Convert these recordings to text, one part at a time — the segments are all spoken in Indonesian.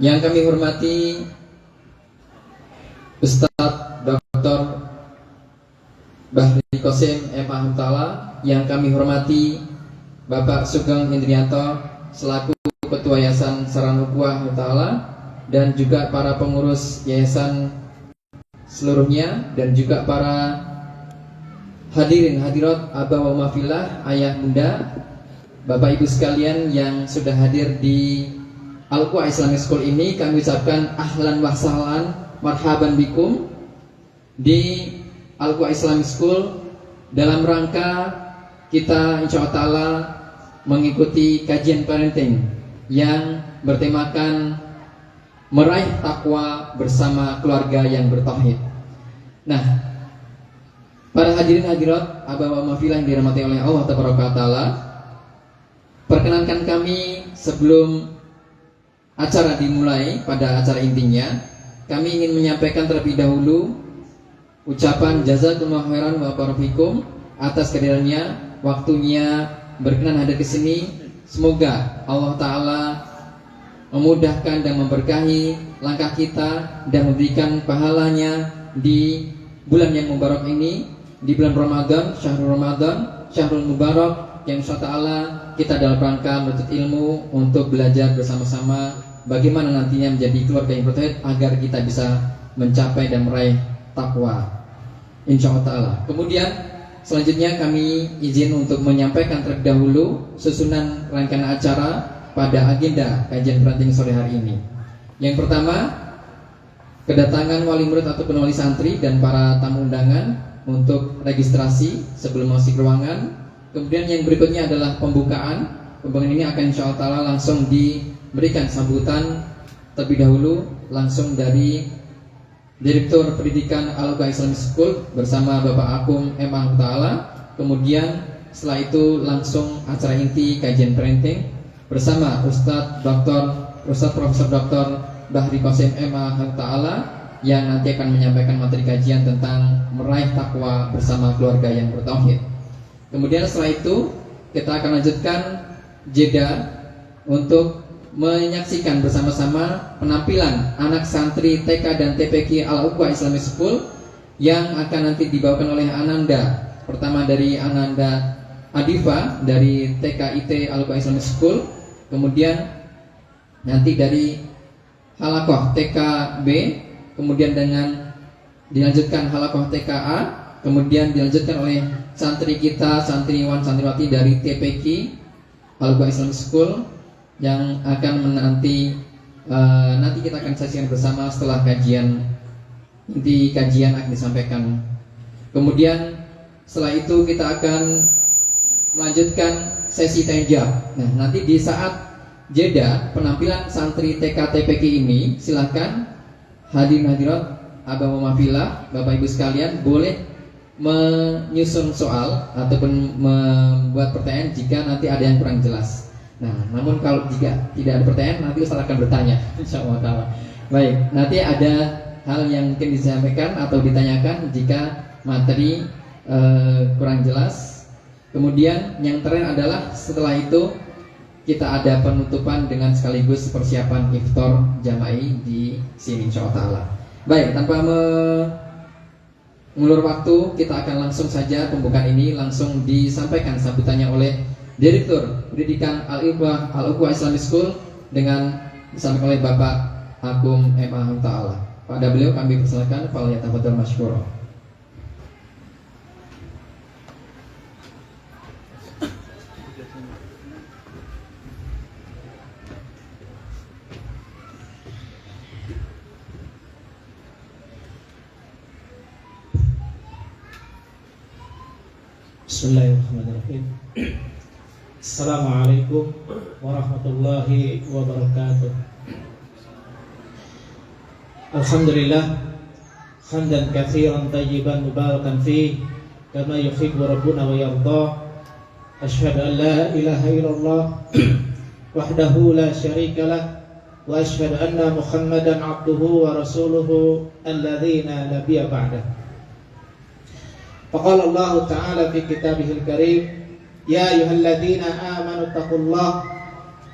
Yang kami hormati Ustadz Dr. Bahri Qasim M.A. Ta'ala. Yang kami hormati Bapak Sugeng Indrianto selaku Ketua Yayasan Saran Ukhuwah Ta'ala, dan juga para pengurus yayasan seluruhnya, dan juga para hadirin hadirat Abah wa Mafillah, ayah bunda, Bapak Ibu sekalian yang sudah hadir di Al-Ukhuwah Islamic School ini. Kami ucapkan ahlan wa sahlan, marhaban bikum di Al-Ukhuwah Islamic School dalam rangka kita insya Allah ta'ala mengikuti kajian parenting yang bertemakan meraih takwa bersama keluarga yang bertauhid. Nah, para hadirin hadirat Abah wa Mafillah yang dirahmati oleh Allah Ta'ala, perkenankan kami sebelum acara dimulai pada acara intinya, kami ingin menyampaikan terlebih dahulu ucapan jazakumullah khairan wa barakallahu atas kehadirannya, waktunya berkenan hadir ke sini. Semoga Allah Ta'ala memudahkan dan memberkahi langkah kita dan memberikan pahalanya di bulan yang mubarak ini, di bulan Ramadan, Syahrul Mubarak, yang insya Allah kita dalam rangka menuntut ilmu untuk belajar bersama-sama bagaimana nantinya menjadi keluarga yang bertauhid agar kita bisa mencapai dan meraih takwa insya Allah. Kemudian selanjutnya kami izin untuk menyampaikan terlebih dahulu susunan rangkaian acara pada agenda kajian parenting sore hari ini. Yang pertama, kedatangan wali murid ataupun wali santri dan para tamu undangan untuk registrasi sebelum masuk ruangan. Kemudian yang berikutnya adalah pembukaan. Pembukaan ini akan insya Allah langsung diberikan sambutan terlebih dahulu langsung dari Direktur Pendidikan Al-Ukhuwah Islamic School bersama Bapak Akum M.A. Ta'ala. Kemudian setelah itu langsung acara inti kajian parenting bersama Ustadz Profesor Dr. Bahri Qasim M.A. Ta'ala yang nanti akan menyampaikan materi kajian tentang meraih takwa bersama keluarga yang bertauhid. Kemudian setelah itu kita akan lanjutkan jeda untuk menyaksikan bersama-sama penampilan anak santri TK dan TPQ Al-Ukhuwah Islamic School yang akan nanti dibawakan oleh Ananda. Pertama dari Ananda Adifa dari TKIT Al-Ukhuwah Islamic School, kemudian nanti dari Halakoh TKB, kemudian dengan dilanjutkan Halakoh TKA, kemudian dilanjutkan oleh santri kita, santriwan santriwati dari TPQ Al-Ukhuwah Islamic School yang akan menanti nanti kita akan saksikan bersama setelah kajian inti kajian akan disampaikan. Kemudian setelah itu kita akan melanjutkan sesi tanya jawab. Nah, nanti di saat jeda penampilan santri TK TPQ ini, silakan hadirin hadirat Abah wa Mafillah, Bapak Ibu sekalian boleh menyusun soal ataupun membuat pertanyaan jika nanti ada yang kurang jelas. Nah, namun kalau jika tidak ada pertanyaan, nanti Ustaz akan bertanya, insyaallah. Baik, nanti ada hal yang mungkin disampaikan atau ditanyakan jika materi kurang jelas. Kemudian yang terakhir adalah setelah itu kita ada penutupan dengan sekaligus persiapan iftar jama'i di sini insyaallah. Baik, tanpa mengulur waktu, kita akan langsung saja pembukaan ini langsung disampaikan sambutannya oleh Direktur Pendidikan Al-Ukhuwah Islamic School dengan disampaikan oleh Bapak Akum M.A. Ta'ala. Pada beliau kami persilakan, falyatafadhal masykurah. Bismillahirrahmanirrahim. Assalamualaikum warahmatullahi wabarakatuh. Alhamdulillah hamdan katsiran tayyiban mubarakan fi kama yuhibbu rabbuna wa yarda. Asyhadu an la ilaha illallah wahdahu la syarika lah wa asyhadu anna Muhammadan abduhu wa rasuluhu alladzina nabiyya ba'dah. Faqala Allah Ta'ala fi kitabihil karim, ya ayyuhalladzina amanu taqullaha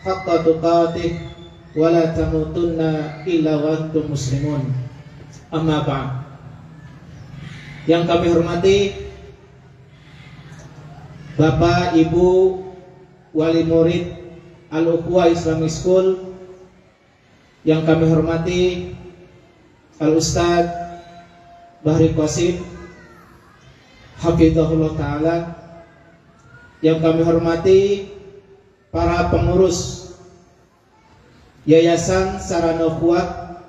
haqqa tuqatih wa la tamutunna illa wa antum muslimun. Amma ba'd. Yang kami hormati Bapak, Ibu, wali murid Al-Ukhuwah Islamic School, yang kami hormati Al-Ustadz Bahri Qasim Hafizahullah Ta'ala, yang kami hormati para pengurus Yayasan Sarana Ukhuwah,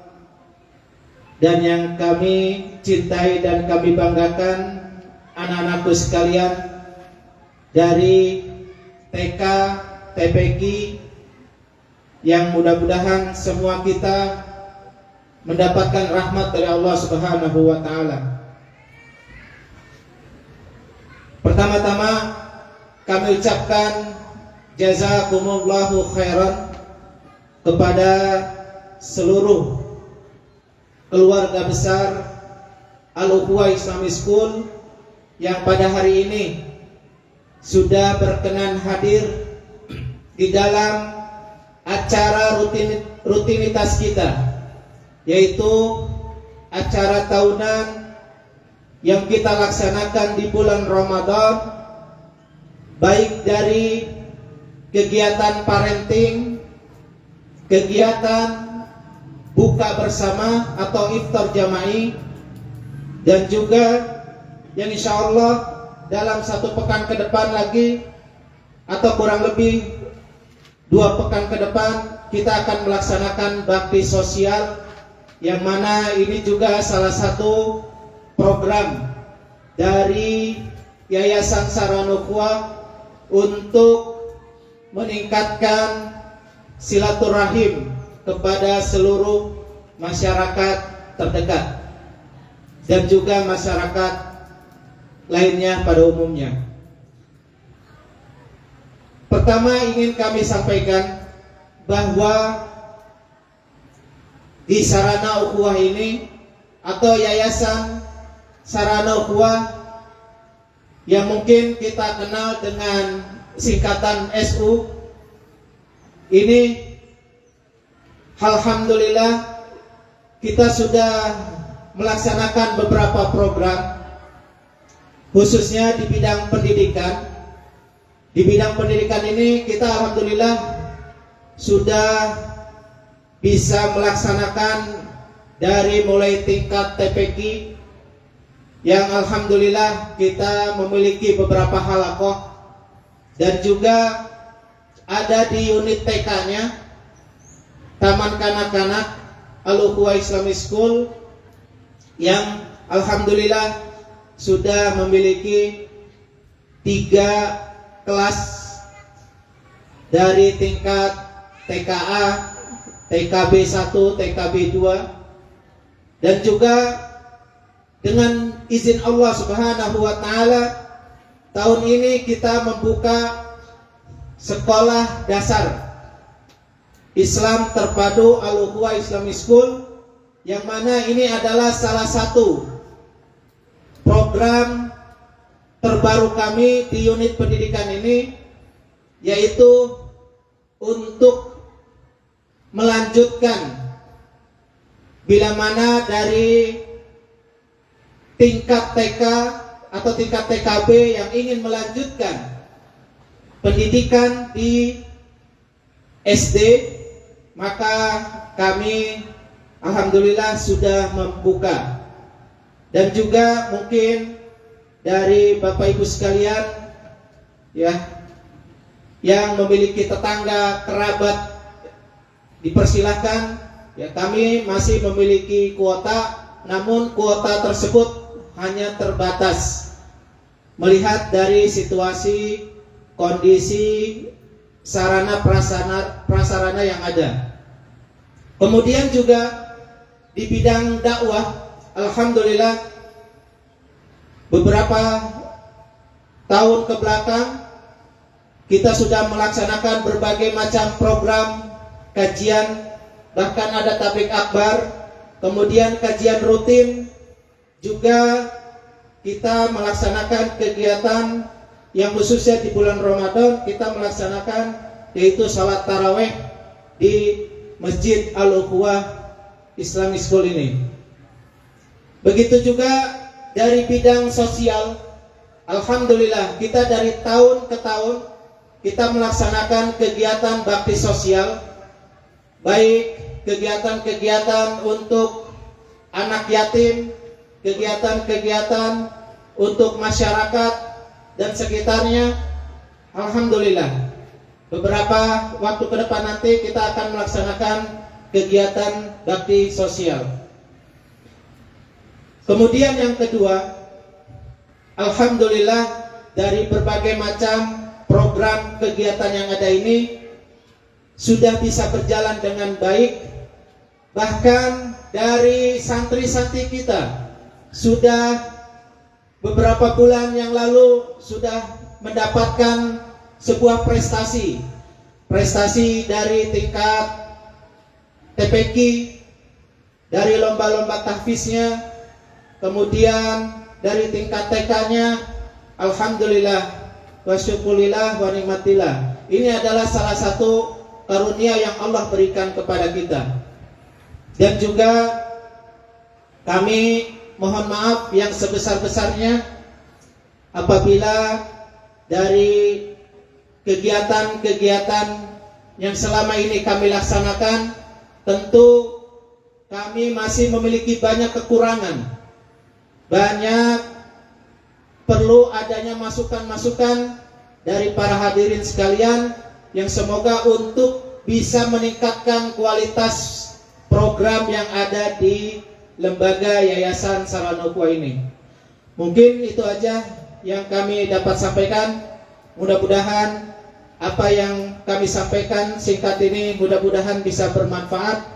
dan yang kami cintai dan kami banggakan anak-anakku sekalian dari TK, TPQ, yang mudah-mudahan semua kita mendapatkan rahmat dari Allah Subhanahu wa Ta'ala. Pertama-tama kami ucapkan jazakumullahu khairan kepada seluruh keluarga besar Al-Ukhuwah Islamic School yang pada hari ini sudah berkenan hadir di dalam acara rutinitas kita, yaitu acara tahunan yang kita laksanakan di bulan Ramadan, baik dari kegiatan parenting, kegiatan buka bersama atau iftar jama'i, dan juga yang insya Allah dalam 1 pekan ke depan lagi atau kurang lebih 2 pekan ke depan kita akan melaksanakan bakti sosial, yang mana ini juga salah satu program dari Yayasan Sarana Ukhuwah untuk meningkatkan silaturahim kepada seluruh masyarakat terdekat dan juga masyarakat lainnya pada umumnya. Pertama ingin kami sampaikan bahwa di Sarana Ukhuwah ini atau Yayasan Sarana Ukhuwah yang mungkin kita kenal dengan singkatan SU ini, alhamdulillah kita sudah melaksanakan beberapa program khususnya di bidang pendidikan. Di bidang pendidikan ini kita alhamdulillah sudah bisa melaksanakan dari mulai tingkat TPQ yang alhamdulillah kita memiliki beberapa halaqah, dan juga ada di unit TK-nya Taman Kanak-kanak Al-Ukhuwah Islamic School yang alhamdulillah sudah memiliki 3 kelas dari tingkat TKA, TKB 1, TKB 2, dan juga dengan izin Allah Subhanahu wa Ta'ala tahun ini kita membuka sekolah dasar Islam terpadu Al-Ukhuwah Islamic School, yang mana ini adalah salah satu program terbaru kami di unit pendidikan ini, yaitu untuk melanjutkan bila mana dari tingkat TK atau tingkat TKB yang ingin melanjutkan pendidikan di SD, maka kami alhamdulillah sudah membuka. Dan juga mungkin dari Bapak Ibu sekalian ya yang memiliki tetangga kerabat, dipersilahkan ya, kami masih memiliki kuota, namun kuota tersebut hanya terbatas melihat dari situasi kondisi sarana prasarana yang ada. Kemudian juga di bidang dakwah, alhamdulillah beberapa tahun ke belakang kita sudah melaksanakan berbagai macam program kajian, bahkan ada tabligh akbar, kemudian kajian rutin, juga kita melaksanakan kegiatan yang khususnya di bulan Ramadan kita melaksanakan, yaitu salat taraweh di Masjid Al-Ukhuwah Islamic School ini. Begitu juga dari bidang sosial, alhamdulillah kita dari tahun ke tahun kita melaksanakan kegiatan bakti sosial, baik kegiatan-kegiatan untuk anak yatim, kegiatan-kegiatan untuk masyarakat dan sekitarnya. Alhamdulillah, beberapa waktu ke depan nanti kita akan melaksanakan kegiatan bakti sosial. Kemudian yang kedua, alhamdulillah dari berbagai macam program kegiatan yang ada ini sudah bisa berjalan dengan baik. Bahkan dari santri-santri kita sudah beberapa bulan yang lalu sudah mendapatkan sebuah prestasi dari tingkat TPQ, dari lomba-lomba tahfiznya, kemudian dari tingkat TK-nya. Alhamdulillah wa syukurillah wa nikmatillah. Ini adalah salah satu karunia yang Allah berikan kepada kita. Dan juga kami mohon maaf yang sebesar-besarnya apabila dari kegiatan-kegiatan yang selama ini kami laksanakan, tentu kami masih memiliki banyak kekurangan. Banyak perlu adanya masukan-masukan dari para hadirin sekalian yang semoga untuk bisa meningkatkan kualitas program yang ada di lembaga Yayasan Sarana Ukhuwah ini. Mungkin itu aja yang kami dapat sampaikan. Mudah-mudahan apa yang kami sampaikan singkat ini mudah-mudahan bisa bermanfaat,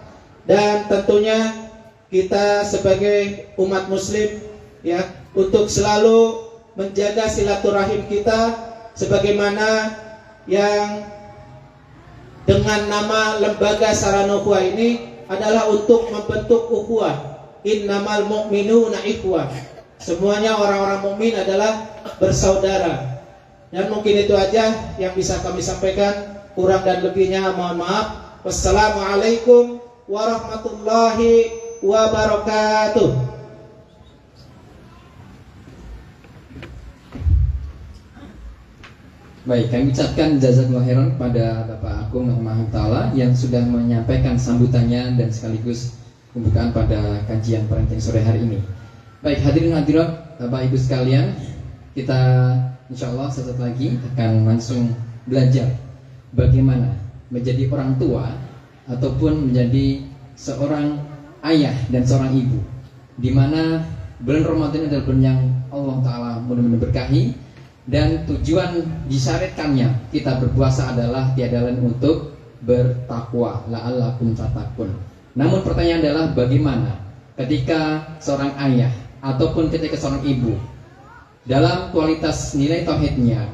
dan tentunya kita sebagai umat muslim ya untuk selalu menjaga silaturahim kita sebagaimana yang dengan nama lembaga Sarana Ukhuwah ini adalah untuk membentuk ukhuwah. Innamal mu'minuna ikhwah. Semuanya orang-orang mukmin adalah bersaudara. Dan mungkin itu aja yang bisa kami sampaikan. Kurang dan lebihnya mohon maaf. Wassalamualaikum warahmatullahi wabarakatuh. Baik, kami ucapkan jazakallahu khairan kepada Bapak Agung Rahimahullah Ta'ala yang sudah menyampaikan sambutannya dan sekaligus pembukaan pada kajian parenting sore hari ini. Baik, hadirin hadirat Bapak Ibu sekalian, kita insya Allah sesaat lagi akan langsung belajar bagaimana menjadi orang tua ataupun menjadi seorang ayah dan seorang ibu, di mana bulan Ramadan adalah bulan yang Allah Ta'ala mudah-mudahan berkahi. Dan tujuan disyariatkannya kita berpuasa adalah tiada lain untuk bertakwa, la'allakum tattaqun. Namun pertanyaan adalah bagaimana ketika seorang ayah ataupun ketika seorang ibu dalam kualitas nilai tauhidnya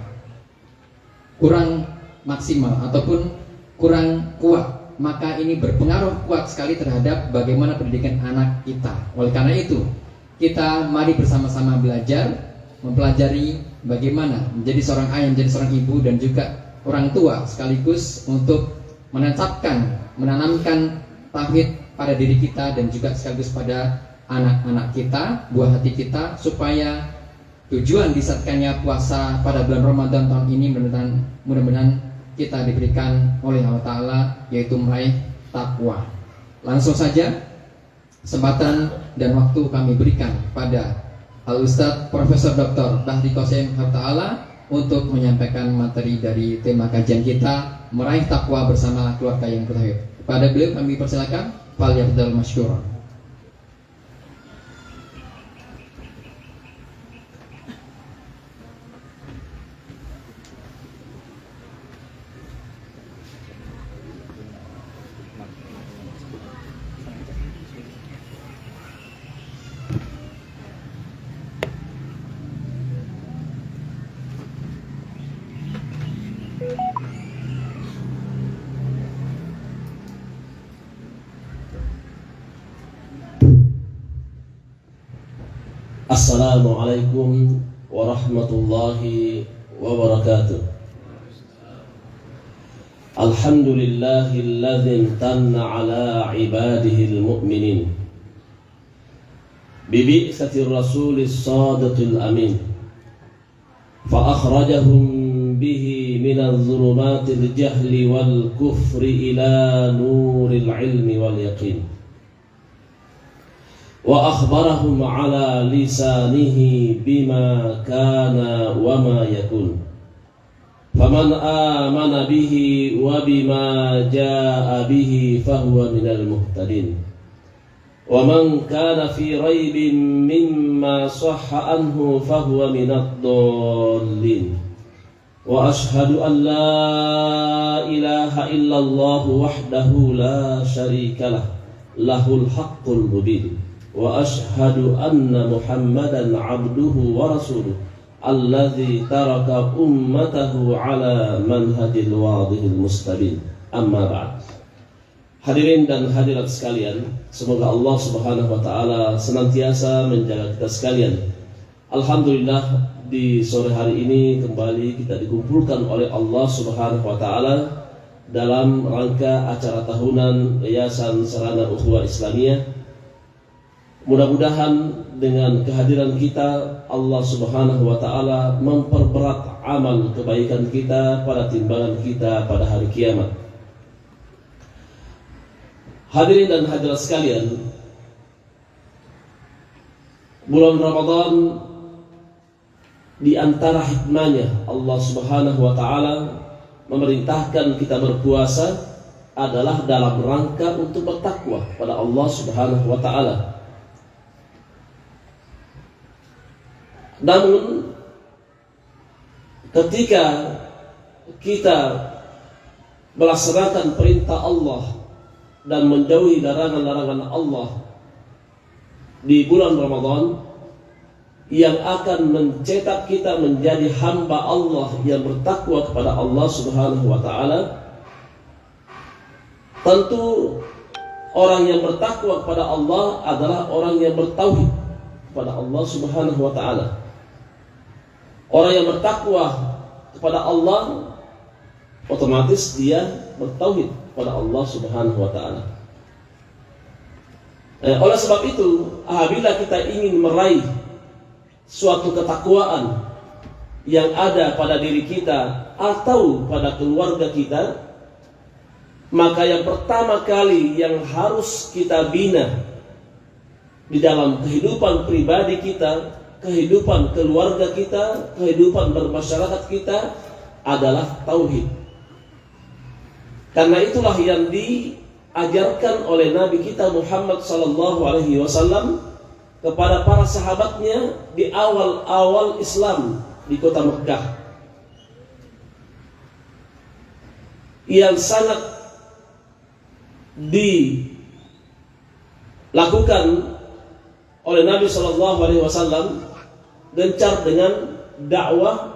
kurang maksimal ataupun kurang kuat, maka ini berpengaruh kuat sekali terhadap bagaimana pendidikan anak kita. Oleh karena itu, kita mari bersama-sama belajar, mempelajari bagaimana menjadi seorang ayah, menjadi seorang ibu dan juga orang tua, sekaligus untuk menanamkan tauhid pada diri kita dan juga sekaligus pada anak-anak kita, buah hati kita, supaya tujuan disatkannya puasa pada bulan Ramadan tahun ini mudah-mudahan kita diberikan oleh Allah Ta'ala, yaitu meraih takwa. Langsung saja kesempatan dan waktu kami berikan pada Al-Ustadz Profesor Dr. Bahri Qasim Ta'ala untuk menyampaikan materi dari tema kajian kita, meraih takwa bersama keluarga yang bertauhid. Pada beliau kami persilakan, falyafdhal masykuran. Assalamualaikum warahmatullahi wabarakatuh. Alhamdulillahilladzi imtanna ala ibadihi al-mu'minin bibi'satir rasulis sadiqil amin fa akhrajahum bihi minadh dhulumatil jahli wal kufri ila nuril ilmi wal yaqin wa akhbarahum ala lisanihi bima kana wa ma yakun faman amana bihi wa bima jaa bihi fahuwa minal muhtadin wa man kana fi raibin mimma sahha anhu fahuwa minad dallin wa ashhadu an la ilaha illallah wahdahu la syarika lah lahul haqqul mubin wa ashhadu anna muhammadan abduhu wa rasuluh alladzi taraka ummatahu ala manhajil wadihil mustabin. Amma ba'd. Hadirin dan hadirat sekalian, semoga Allah Subhanahu wa taala senantiasa menjaga kita sekalian. Alhamdulillah, di sore hari ini kembali kita dikumpulkan oleh Allah Subhanahu wa taala dalam rangka acara tahunan Yayasan Sarana Ukhuwah Islamiyah. Mudah-mudahan dengan kehadiran kita Allah Subhanahu wa taala memperberat amal kebaikan kita pada timbangan kita pada hari kiamat. Hadirin dan hadirat sekalian, bulan Ramadan di antara hikmahnya Allah Subhanahu wa taala memerintahkan kita berpuasa adalah dalam rangka untuk bertakwa pada Allah Subhanahu wa taala. Namun ketika kita melaksanakan perintah Allah dan menjauhi larangan-larangan Allah di bulan Ramadan yang akan mencetak kita menjadi hamba Allah yang bertakwa kepada Allah Subhanahu wa taala, tentu orang yang bertakwa kepada Allah adalah orang yang bertauhid kepada Allah Subhanahu wa taala. Orang yang bertakwa kepada Allah otomatis dia bertauhid kepada Allah Subhanahu wa taala. Oleh sebab itu, apabila kita ingin meraih suatu ketakwaan yang ada pada diri kita atau pada keluarga kita, maka yang pertama kali yang harus kita bina di dalam kehidupan pribadi kita, kehidupan keluarga kita, kehidupan bermasyarakat kita adalah tauhid. Karena itulah yang diajarkan oleh Nabi kita Muhammad sallallahu alaihi wasallam kepada para sahabatnya di awal-awal Islam di kota Mekah, yang sangat dilakukan oleh Nabi sallallahu alaihi wasallam gencar dengan dakwah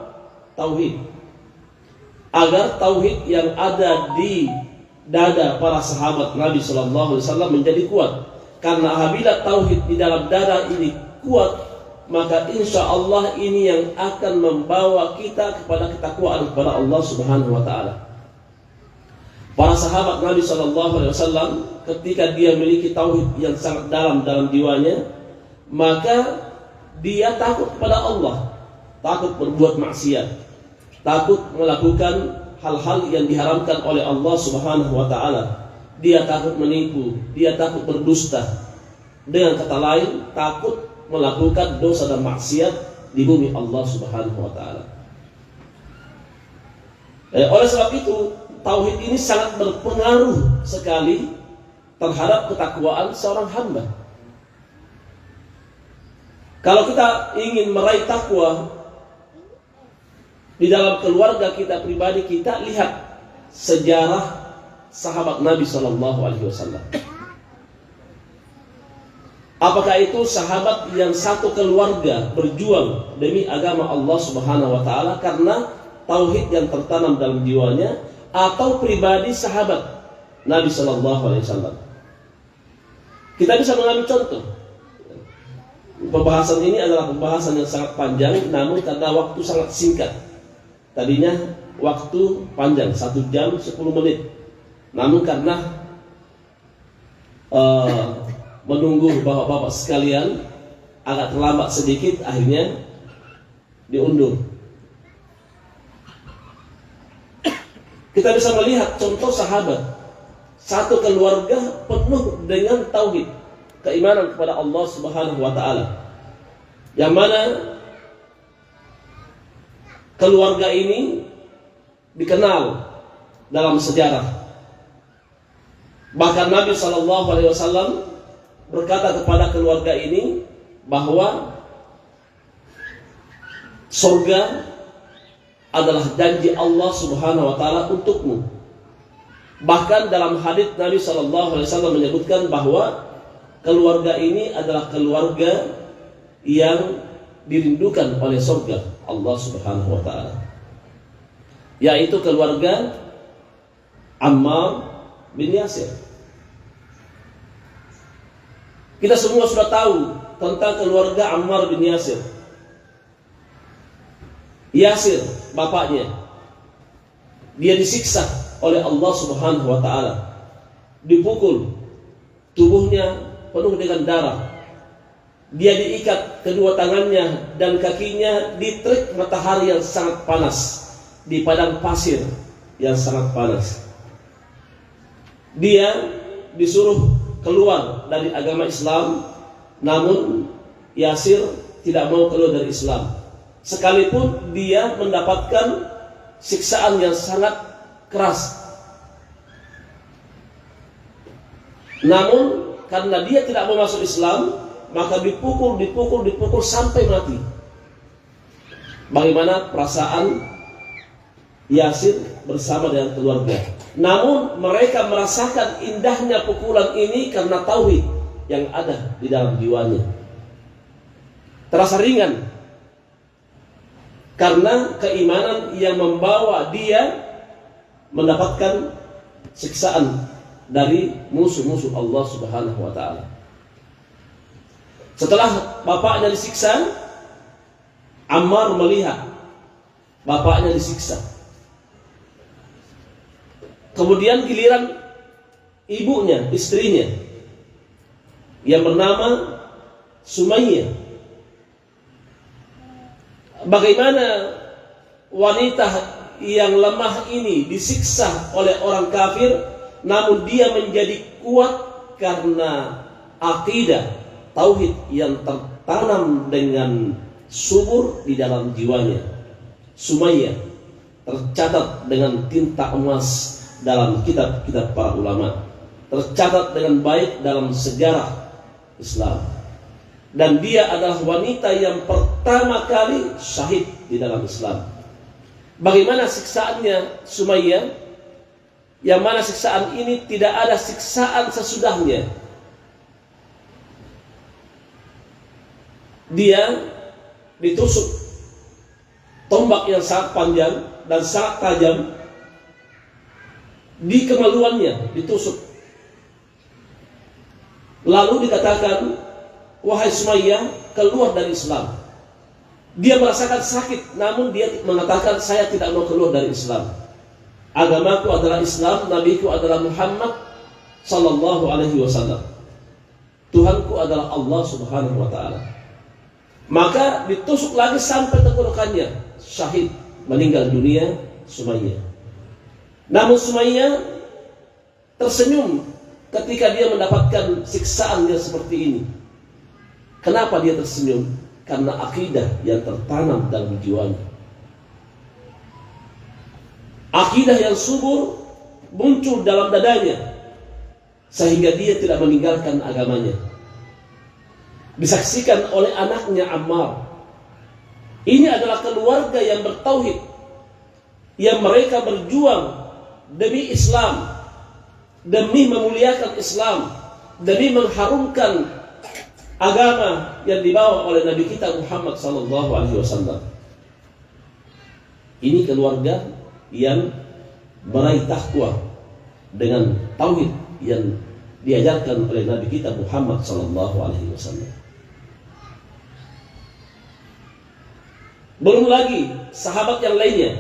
tauhid, agar tauhid yang ada di dada para sahabat Nabi sallallahu alaihi wasallam menjadi kuat. Karena apabila tauhid di dalam dada ini kuat, maka insya Allah ini yang akan membawa kita kepada ketakwaan kepada Allah Subhanahu wa taala. Para sahabat Nabi sallallahu alaihi wasallam ketika dia memiliki tauhid yang sangat dalam jiwanya, maka dia takut kepada Allah, takut berbuat maksiat, takut melakukan hal-hal yang diharamkan oleh Allah Subhanahu wa taala. Dia takut menipu, dia takut berdusta. Dengan kata lain, takut melakukan dosa dan maksiat di bumi Allah Subhanahu wa taala. Oleh sebab itu, tauhid ini sangat berpengaruh sekali terhadap ketakwaan seorang hamba. Kalau kita ingin meraih takwa di dalam keluarga kita, pribadi kita, lihat sejarah sahabat Nabi sallallahu alaihi wasallam. Apakah itu sahabat yang satu keluarga berjuang demi agama Allah Subhanahu wa taala karena tauhid yang tertanam dalam jiwanya, atau pribadi sahabat Nabi sallallahu alaihi wasallam? Kita bisa mengambil contoh. Pembahasan ini adalah pembahasan yang sangat panjang, namun karena waktu sangat singkat, tadinya waktu panjang 1 jam 10 menit. Namun karena menunggu bapak-bapak sekalian agak terlambat sedikit, akhirnya diundur. Kita bisa melihat contoh sahabat, satu keluarga penuh dengan tauhid, keimanan kepada Allah Subhanahu wa taala. Yang mana keluarga ini dikenal dalam sejarah. Bahkan Nabi SAW berkata kepada keluarga ini bahwa surga adalah janji Allah Subhanahu wa taala untukmu. Bahkan dalam hadits Nabi SAW menyebutkan bahwa keluarga ini adalah keluarga yang dirindukan oleh surga Allah Subhanahu wa taala, yaitu keluarga Ammar bin Yasir. Kita semua sudah tahu tentang keluarga Ammar bin Yasir. Yasir, bapaknya, dia disiksa oleh Allah Subhanahu wa taala, dipukul, tubuhnya penuh dengan darah. Dia diikat kedua tangannya dan kakinya di terik matahari yang sangat panas, di padang pasir yang sangat panas. Dia disuruh keluar dari agama Islam, namun Yasir tidak mau keluar dari Islam, sekalipun dia mendapatkan siksaan yang sangat keras. Namun karena dia tidak mau masuk Islam, maka dipukul sampai mati. Bagaimana perasaan Yasir bersama dengan keluarga? Namun mereka merasakan indahnya pukulan ini karena tauhid yang ada di dalam jiwanya. Terasa ringan karena keimanan yang membawa dia mendapatkan siksaan dari musuh-musuh Allah Subhanahu wa taala. Setelah bapaknya disiksa, Ammar melihat bapaknya disiksa. Kemudian giliran ibunya, istrinya, yang bernama Sumayyah. Bagaimana wanita yang lemah ini disiksa oleh orang kafir, namun dia menjadi kuat karena akidah tauhid yang tertanam dengan subur di dalam jiwanya. Sumayyah tercatat dengan tinta emas dalam kitab-kitab para ulama, tercatat dengan baik dalam sejarah Islam, dan dia adalah wanita yang pertama kali syahid di dalam Islam. Bagaimana siksaannya Sumayyah, yang mana siksaan ini tidak ada siksaan sesudahnya. Dia ditusuk tombak yang sangat panjang dan sangat tajam di kemaluannya, ditusuk. Lalu dikatakan, wahai Sumayyah, keluar dari Islam. Dia merasakan sakit, namun dia mengatakan, saya tidak mau keluar dari Islam. Agamaku adalah Islam, nabiku adalah Muhammad sallallahu alaihi wasallam. Tuhanku adalah Allah Subhanahu wa taala. Maka ditusuk lagi sampai tenggorokannya, syahid, meninggal dunia Sumayyah. Namun Sumayyah tersenyum ketika dia mendapatkan siksaan yang seperti ini. Kenapa dia tersenyum? Karena akidah yang tertanam dalam jiwanya. Akidah yang subur muncul dalam dadanya, sehingga dia tidak meninggalkan agamanya. Disaksikan oleh anaknya Ammar. Ini adalah keluarga yang bertauhid, yang mereka berjuang demi Islam, demi memuliakan Islam, demi mengharumkan agama yang dibawa oleh Nabi kita Muhammad SAW. Ini keluarga yang meraih takwa dengan tauhid yang diajarkan oleh Nabi kita Muhammad SAW. Belum lagi sahabat yang lainnya.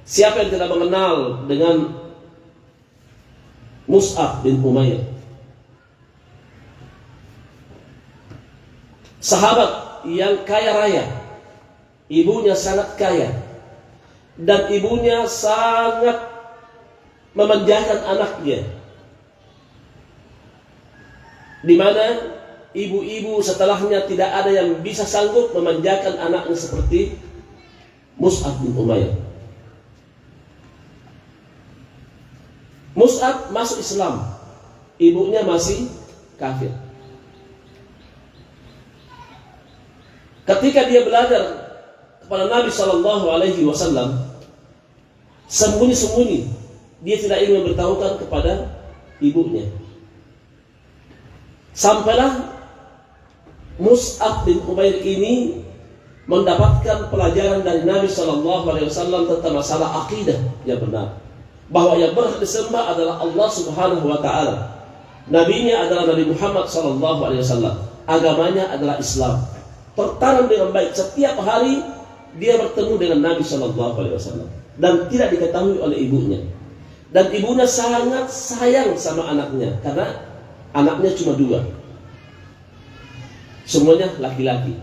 Siapa yang tidak mengenal dengan Mus'ab bin Umair? Sahabat yang kaya raya, ibunya sangat kaya, dan ibunya sangat memanjakan anaknya, di mana ibu-ibu setelahnya tidak ada yang bisa sanggup memanjakan anaknya seperti Mus'ab bin Umair. Mus'ab masuk Islam, ibunya masih kafir. Ketika dia belajar kepada Nabi SAW, sembunyi-sembunyi, dia tidak ingin memberitahukan kepada ibunya. Sampailah Mus'ab bin Umair ini mendapatkan pelajaran dari Nabi SAW tentang masalah akidah yang benar, bahwa yang berhak disembah adalah Allah Subhanahu wa Ta'ala. Nabinya adalah Nabi Muhammad SAW. Agamanya adalah Islam. Tertanam dengan baik. Setiap hari dia bertemu dengan Nabi SAW dan tidak diketahui oleh ibunya. Dan ibunya sangat sayang sama anaknya karena anaknya cuma 2, semuanya laki-laki.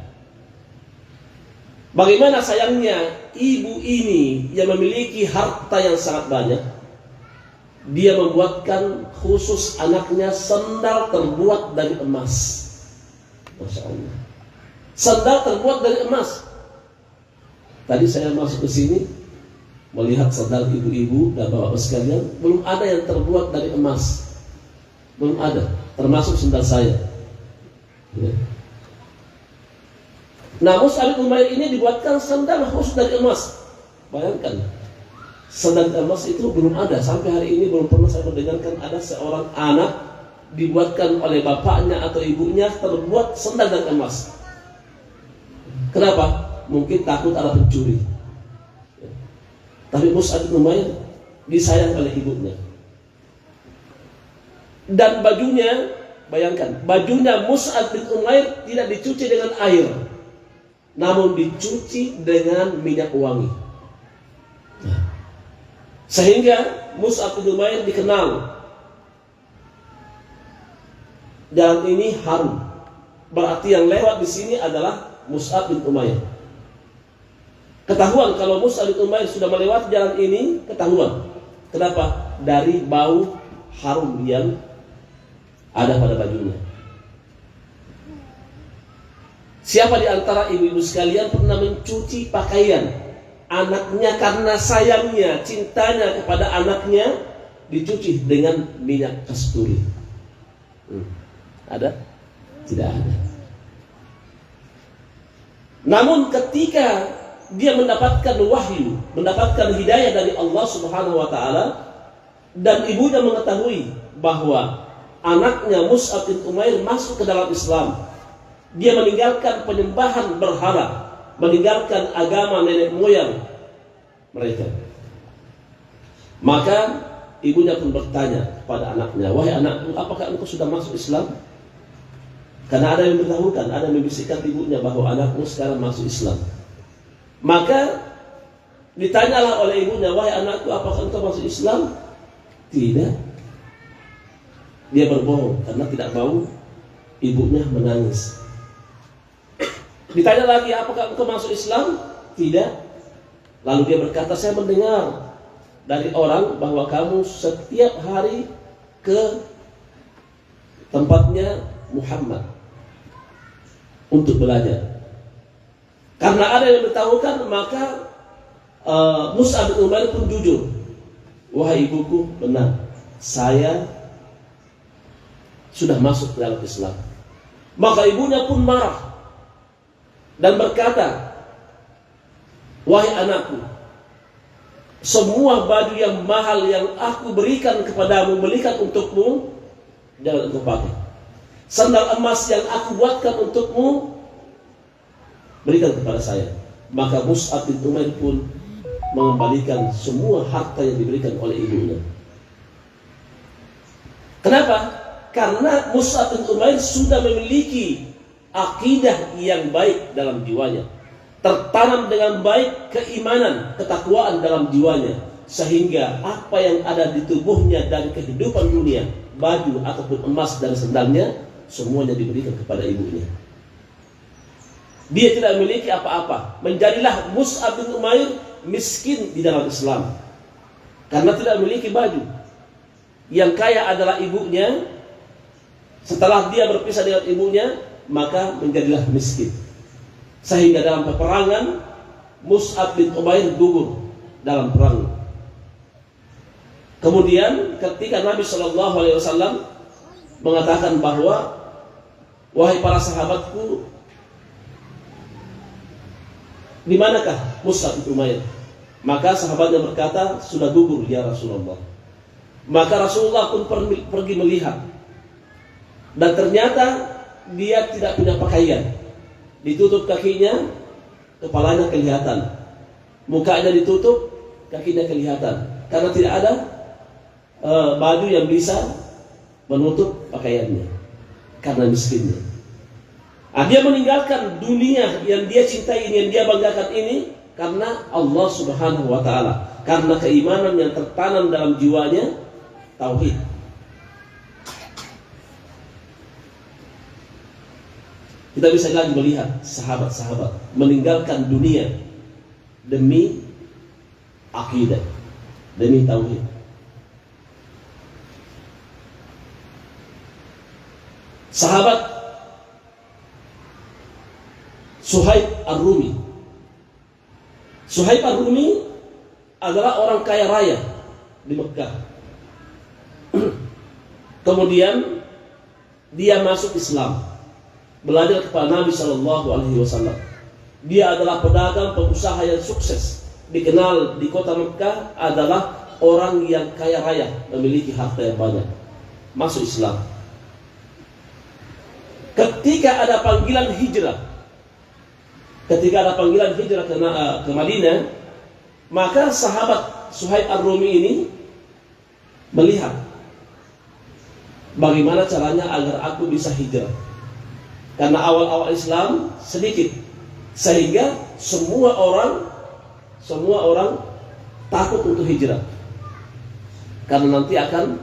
Bagaimana sayangnya ibu ini yang memiliki harta yang sangat banyak, dia membuatkan khusus anaknya sandal terbuat dari emas. Masya Allah, sandal terbuat dari emas. Tadi saya masuk ke sini melihat sandal ibu-ibu dan bapak-bapak sekalian, belum ada yang terbuat dari emas, belum ada, termasuk sandal saya. Ya. Nah, Mus'ab bin Umair ini dibuatkan sandal khusus dari emas. Bayangkan, sandal emas itu belum ada sampai hari ini. Belum pernah saya mendengarkan ada seorang anak dibuatkan oleh bapaknya atau ibunya terbuat sandal dari emas. Kenapa? Mungkin takut ada pencuri. Tapi Mus'ab bin Umair disayang oleh ibunya. Dan bajunya, bayangkan, bajunya Mus'ab bin Umair tidak dicuci dengan air, namun dicuci dengan minyak wangi. Sehingga Mus'ab bin Umair dikenal, jalan ini harum. Berarti yang lewat di sini adalah Mus'ab bin Umair. Ketahuan kalau Mus'ab bin Umair sudah melewati jalan ini, ketahuan. Kenapa? Dari bau harum yang ada pada bajunya. Siapa di antara ibu-ibu sekalian pernah mencuci pakaian anaknya karena sayangnya, cintanya kepada anaknya, dicuci dengan minyak kasturi? Ada? Tidak ada. Namun ketika dia mendapatkan wahyu, mendapatkan hidayah dari Allah Subhanahu wa Ta'ala, dan ibunya mengetahui bahwa anaknya Mus'ab bin Umair masuk ke dalam Islam, dia meninggalkan penyembahan berhala, meninggalkan agama nenek moyang mereka. Maka ibunya pun bertanya kepada anaknya, "Wahai anakku, apakah engkau sudah masuk Islam?" Karena ada yang memberitahukan, ada yang membisikkan ibunya bahwa anakmu sekarang masuk Islam. Maka ditanyalah oleh ibunya, "Wahai anakku, apakah engkau masuk Islam?" Tidak. Dia berbohong karena tidak mau ibunya menangis. Ditanya lagi, "Apakah engkau masuk Islam?" Tidak. Lalu dia berkata, "Saya mendengar dari orang bahwa kamu setiap hari ke tempatnya Muhammad untuk belajar." Karena ada yang beritahukan, maka Mus'ab bin Umair pun jujur, "Wahai ibuku, benar, saya sudah masuk ke dalam Islam." Maka ibunya pun marah dan berkata, "Wahai anakku, semua baju yang mahal yang aku berikan kepadamu, belikan untukmu, jangan engkau pakai. Sandal emas yang aku buatkan untukmu, berikan kepada saya." Maka Mus'ab bin Umair pun mengembalikan semua harta yang diberikan oleh ibunya. Kenapa? Karena Mus'ab bin Umair sudah memiliki akidah yang baik dalam jiwanya. tertanam dengan baik keimanan, ketakwaan dalam jiwanya, sehingga apa yang ada di tubuhnya dari kehidupan dunia, baju ataupun emas dan sendalnya, semuanya diberikan kepada ibunya. Dia tidak memiliki apa-apa. Menjadilah Mus'ab bin Umair miskin di dalam Islam karena tidak memiliki baju. Yang kaya adalah ibunya. Setelah dia berpisah dengan ibunya, maka menjadilah miskin. Sehingga dalam peperangan Mus'ab bin Umair gugur dalam perang. Kemudian ketika Nabi SAW mengatakan bahwa, wahai para sahabatku, di manakah Mus'ab bin Umair? Maka sahabatnya berkata, sudah gugur ya Rasulullah. Maka Rasulullah pun pergi melihat, dan ternyata dia tidak punya pakaian. Ditutup kakinya, kepalanya kelihatan. Mukanya ditutup, kakinya kelihatan. Karena tidak ada baju yang bisa menutup pakaiannya, karena miskinnya. Dia meninggalkan dunia yang dia cintai ini, yang dia banggakan ini, karena Allah Subhanahu wa Ta'ala, karena keimanan yang tertanam dalam jiwanya, tauhid. Kita bisa lagi melihat sahabat-sahabat meninggalkan dunia demi akidah, demi tauhid. Sahabat Suhaib Ar-Rumi. Suhaib Ar-Rumi adalah orang kaya raya di Mekah. Kemudian dia masuk Islam, belajar kepada Nabi SAW. Dia adalah pedagang, pengusaha yang sukses, dikenal di kota Mekah adalah orang yang kaya raya, memiliki harta yang banyak. Masuk Islam. Ketika ada panggilan hijrah, ke Madinah, maka sahabat Suhaib Ar-Rumi ini melihat bagaimana caranya agar aku bisa hijrah. Karena awal-awal Islam sedikit, sehingga semua orang takut untuk hijrah, karena nanti akan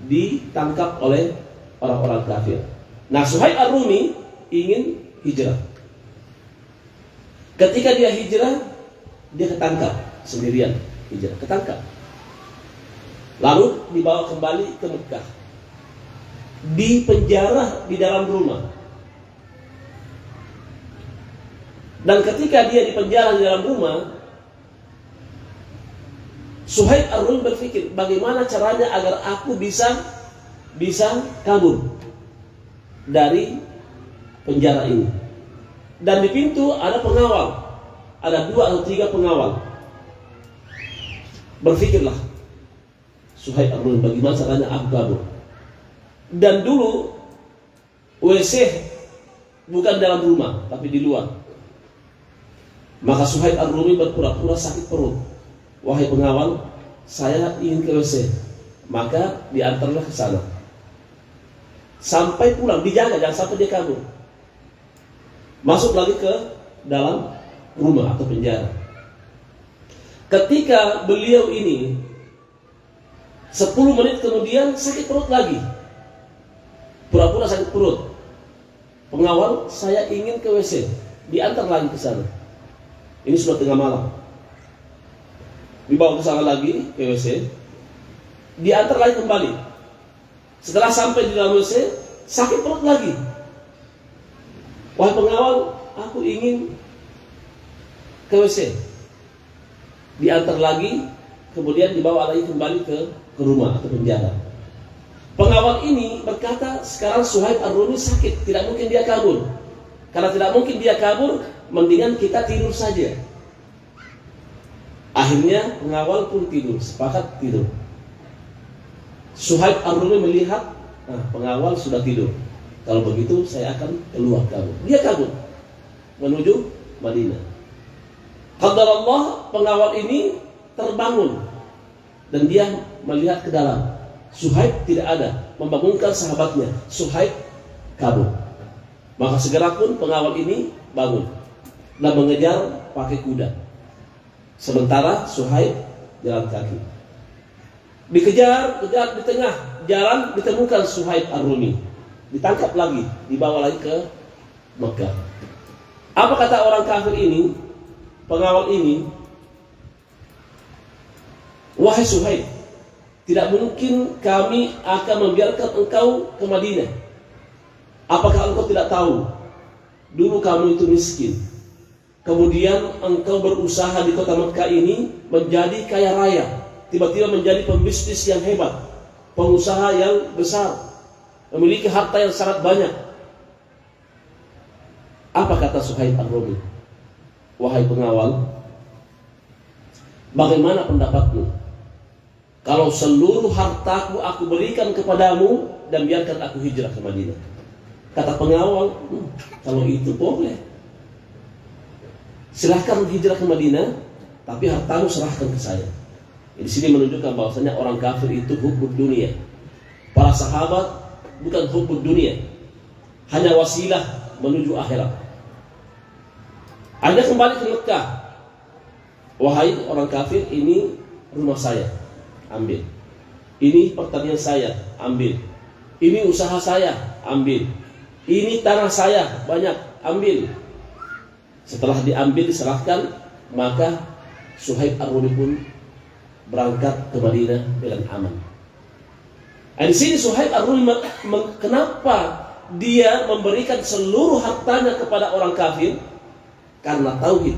ditangkap oleh orang-orang kafir. Nah, Suhaib Ar-Rumi ingin hijrah. Ketika dia hijrah, dia ketangkap sendirian, ketangkap. Lalu dibawa kembali ke Mekah, dipenjara di dalam rumah. Dan ketika dia dipenjara di dalam rumah, Suhaib Ar-Rumi berpikir, bagaimana caranya agar aku bisa kabur dari penjara ini. Dan di pintu ada pengawal, ada 2 atau 3 pengawal. Berpikirlah Suhaib Ar-Rumi, bagaimana caranya aku kabur. Dan dulu WC bukan dalam rumah, tapi di luar. Maka Suhaib Ar-Rumi berpura-pura sakit perut. Wahai pengawal, saya ingin ke WC. Maka diantarlah ke sana. Sampai pulang, dijaga jangan sampai dia kabur. Masuk lagi ke dalam rumah atau penjara. Ketika beliau ini 10 menit kemudian sakit perut lagi, pura-pura sakit perut. Pengawal, saya ingin ke WC, diantar lagi ke sana. Ini sudah tengah malam. Dibawa ke sana lagi ke WC, diantar lagi kembali. Setelah sampai di dalam WC, sakit perut lagi. Wahai pengawal, aku ingin ke WC. Diantar lagi, kemudian dibawa lagi kembali ke rumah atau penjara. Pengawal ini berkata, sekarang Suhaib Ar-Rumi sakit, tidak mungkin dia kabur. Karena tidak mungkin dia kabur, mendingan kita tidur saja. Akhirnya pengawal pun tidur, sepakat tidur. Suhaib Ar-Rumi melihat, pengawal sudah tidur. Kalau begitu saya akan keluar kabur. Dia kabur menuju Madinah. Qadarullah, pengawal ini terbangun dan dia melihat ke dalam. Suhaib tidak ada, membangunkan sahabatnya. Suhaib kabur. Maka segera pun pengawal ini bangun. dan mengejar pakai kuda. Sementara Suhaib jalan kaki. Dikejar di tengah jalan ditemukan Suhaib Ar-Rumi. Ditangkap lagi, dibawa lagi ke Mekah. Apa kata orang kafir ini, pengawal ini? Wahai Suhaib, tidak mungkin kami akan membiarkan engkau ke Madinah. Apakah engkau tidak tahu, dulu kamu itu miskin, kemudian engkau berusaha di kota Mekah ini menjadi kaya raya, tiba-tiba menjadi pembisnis yang hebat, pengusaha yang besar, memiliki harta yang sangat banyak. Apa kata Suhaib Ar-Rumi? Wahai pengawal, bagaimana pendapatmu kalau seluruh hartaku aku berikan kepadamu dan biarkan aku hijrah ke Madinah? Kata pengawal, kalau itu boleh, silahkan hijrah ke Madinah, tapi hartamu serahkan ke saya. Di sini menunjukkan bahwasanya orang kafir itu hubbud dunia. Para sahabat bukan hubbud dunia, hanya wasilah menuju akhirat. Anda kembali ke Mekah, wahai orang kafir, ini rumah saya, ambil. Ini pertanian saya, ambil. Ini usaha saya, ambil. Ini tanah saya, banyak, ambil. Setelah diambil, diserahkan, maka Suhaib Ar-Rumi pun berangkat ke Madinah dengan aman. Di sini Suhaib Ar-Rumi, kenapa dia memberikan seluruh hartanya kepada orang kafir? Karena tauhid,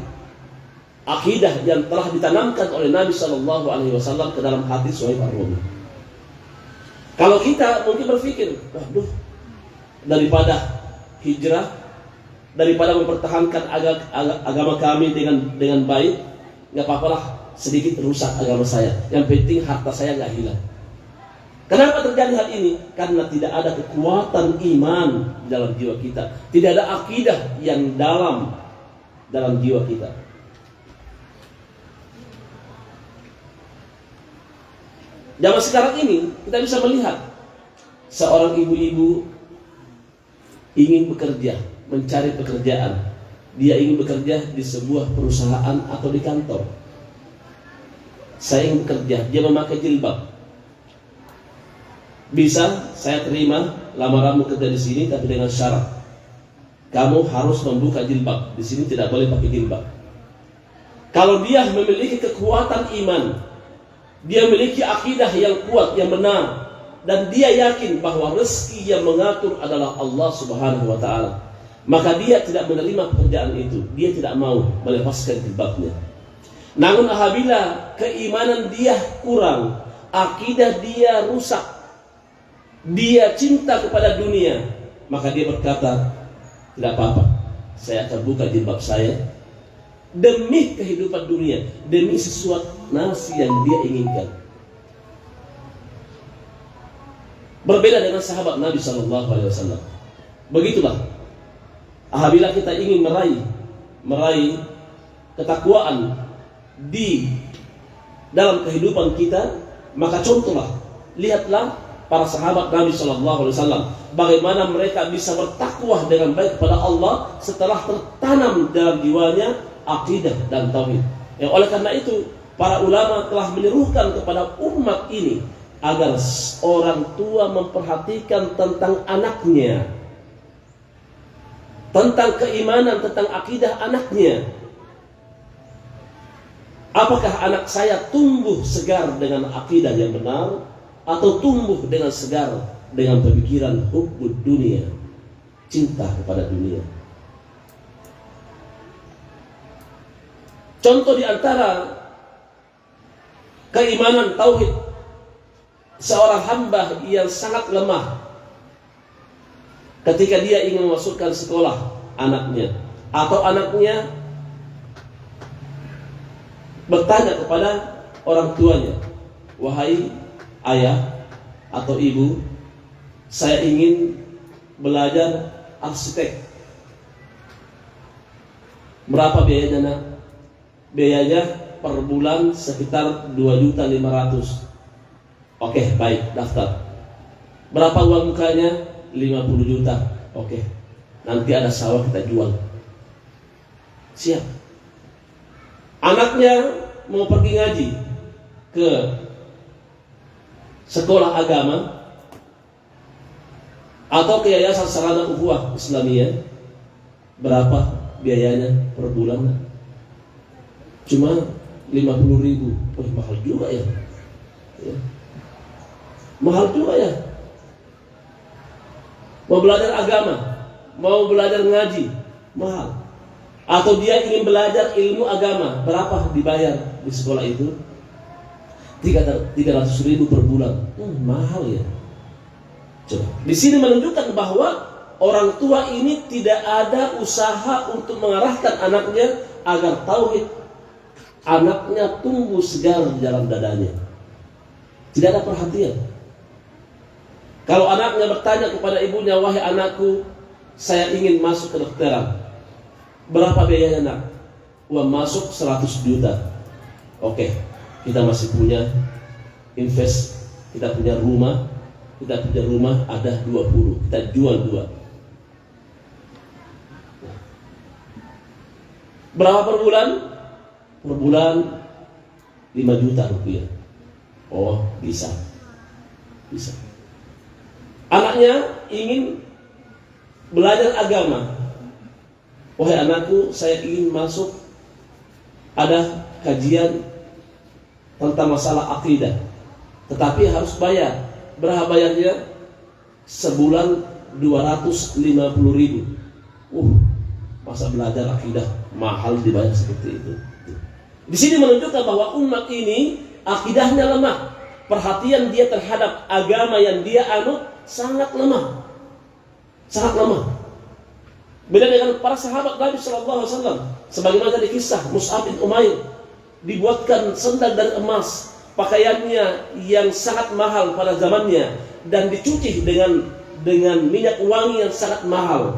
akidah yang telah ditanamkan oleh Nabi SAW ke dalam hati Suhaib Ar-Rumi. Kalau kita mungkin berpikir, waduh, daripada hijrah, daripada mempertahankan agama kami dengan baik, nggak apa-apalah sedikit rusak agama saya. Yang penting harta saya nggak hilang. Kenapa terjadi hal ini? Karena tidak ada kekuatan iman dalam jiwa kita, tidak ada akidah yang dalam jiwa kita. Zaman sekarang ini kita bisa melihat seorang ibu-ibu ingin bekerja, mencari pekerjaan. Dia ingin bekerja di sebuah perusahaan atau di kantor. Saya ingin bekerja, dia memakai jilbab. Bisa saya terima lamaranmu kerja di sini, tapi dengan syarat kamu harus membuka jilbab. Di sini tidak boleh pakai jilbab. Kalau dia memiliki kekuatan iman, dia memiliki akidah yang kuat, yang benar, dan dia yakin bahwa rezeki yang mengatur adalah Allah Subhanahu wa Ta'ala, maka dia tidak menerima pekerjaan itu. Dia tidak mau melepaskan jilbabnya. Namun apabila keimanan dia kurang, akidah dia rusak, dia cinta kepada dunia, maka dia berkata, tidak apa-apa, saya akan buka jilbab saya demi kehidupan dunia, demi sesuatu nasi yang dia inginkan. Berbeda dengan sahabat Nabi SAW. Begitulah, apabila kita ingin meraih ketakwaan di dalam kehidupan kita, maka contohlah, lihatlah para sahabat Nabi SAW, bagaimana mereka bisa bertakwa dengan baik kepada Allah setelah tertanam dalam jiwanya akidah dan tauhid. Oleh karena itu, para ulama telah menyerukan kepada umat ini agar orang tua memperhatikan tentang anaknya, tentang keimanan, tentang akidah anaknya. Apakah anak saya tumbuh segar dengan akidah yang benar, atau tumbuh dengan segar dengan pemikiran hubbud dunia, cinta kepada dunia? Contoh di antara keimanan tauhid seorang hamba yang sangat lemah ketika dia ingin memasukkan sekolah anaknya, atau anaknya bertanya kepada orang tuanya, wahai ayah atau ibu, saya ingin belajar arsitek. Berapa biayanya, nak? Biayanya per bulan sekitar 2.500.000. Oke, baik, daftar. Berapa uang mukanya? 50 juta. Oke, nanti ada sawah kita jual. siap. Anaknya mau pergi ngaji ke sekolah agama atau ke yayasan sarana ukhuwah Islamiyah, berapa biayanya per bulan? Cuma 50.000. Oh, mahal juga ya. Mahal juga ya. Mau belajar agama, mau belajar ngaji, mahal. Atau dia ingin belajar ilmu agama, berapa dibayar di sekolah itu? 300.000 per bulan. Mahal ya. Coba. Di sini menunjukkan bahwa orang tua ini tidak ada usaha untuk mengarahkan anaknya agar tauhid anaknya tumbuh segar di dalam dadanya. Tidak ada perhatian. Kalau anaknya bertanya kepada ibunya, wahai anakku, saya ingin masuk ke kedokteran. Berapa biayanya nak? Uang masuk 100 juta. Oke, kita masih punya invest, kita punya rumah. Kita punya rumah ada 20, kita jual 2. Berapa per bulan? Per bulan 5 juta rupiah. Oh, bisa. Bisa. Anaknya ingin belajar agama. Wahai anakku, saya ingin masuk, ada kajian tentang masalah akidah, tetapi harus bayar. Berapa bayarnya? Sebulan 250.000. Masa belajar akidah mahal dibayar seperti itu. Di sini menunjukkan bahwa umat ini akidahnya lemah. Perhatian dia terhadap agama yang dia anut sangat lemah. Sangat lemah. Beda dengan para sahabat Nabi SAW. Sebagaimana tadi kisah Mus'ab bin Umair, dibuatkan sendal dari emas, pakaiannya yang sangat mahal pada zamannya, dan dicuci dengan minyak wangi yang sangat mahal.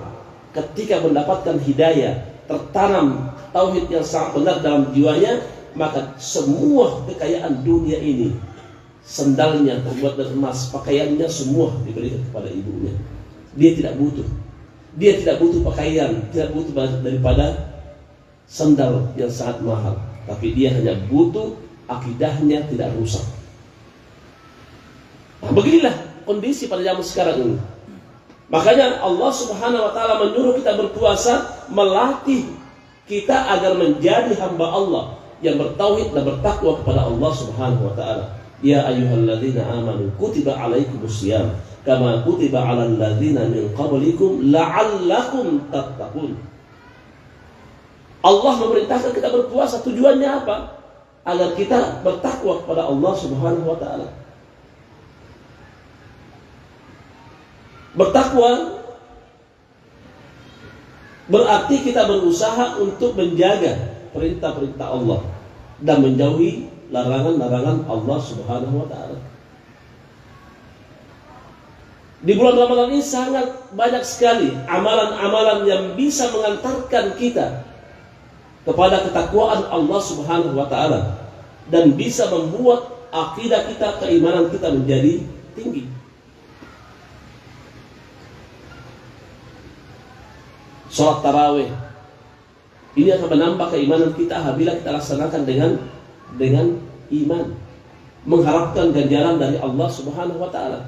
Ketika mendapatkan hidayah, tertanam tauhid yang sangat benar dalam jiwanya, maka semua kekayaan dunia ini, sendalnya terbuat dari emas, pakaiannya semua diberikan kepada ibunya. Dia tidak butuh. Dia tidak butuh pakaian, tidak butuh daripada sendal yang sangat mahal, tapi dia hanya butuh akidahnya tidak rusak. Nah, beginilah kondisi pada zaman sekarang ini. Makanya Allah Subhanahu wa taala menyuruh kita berpuasa, melatih kita agar menjadi hamba Allah yang bertauhid dan bertakwa kepada Allah Subhanahu wa taala. Ya ayyuhalladzina amanu kutiba alaikumusiyam kama kutiba alal ladzina min qablikum la'allakum tattaqun. Allah memerintahkan kita berpuasa, tujuannya apa? Agar kita bertakwa kepada Allah Subhanahu wa taala. Bertakwa berarti kita berusaha untuk menjaga perintah-perintah Allah dan menjauhi larangan-larangan Allah Subhanahu wa taala. Di bulan Ramadan ini sangat banyak sekali amalan-amalan yang bisa mengantarkan kita kepada ketakwaan Allah Subhanahu wa taala dan bisa membuat akidah kita, keimanan kita menjadi tinggi. Salat tarawih ini akan menambah keimanan kita apabila kita laksanakan dengan iman, mengharapkan ganjaran dari Allah Subhanahu wa taala.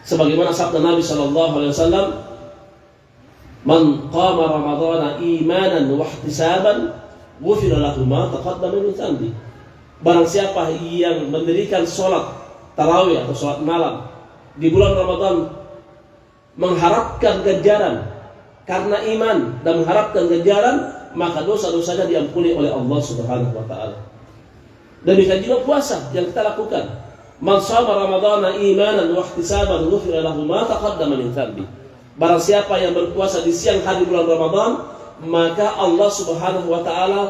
Sebagaimana sabda Nabi sallallahu alaihi wasallam, "Man qama ramadhana imanan wa ihtisaban, ghufira lahu ma taqaddama min dhanbi." Barang siapa yang mendirikan salat tarawih atau salat malam di bulan Ramadan mengharapkan ganjaran karena iman dan mengharapkan ganjaran, maka dosa-dosanya diampuni oleh Allah Subhanahu wa taala. Demikian juga puasa yang kita lakukan. Man shama ramadhana imanan wa ihtisaban ghufira lahu ma taqaddama min dhanbi. Barang siapa yang berpuasa di siang hari bulan Ramadan, maka Allah Subhanahu wa taala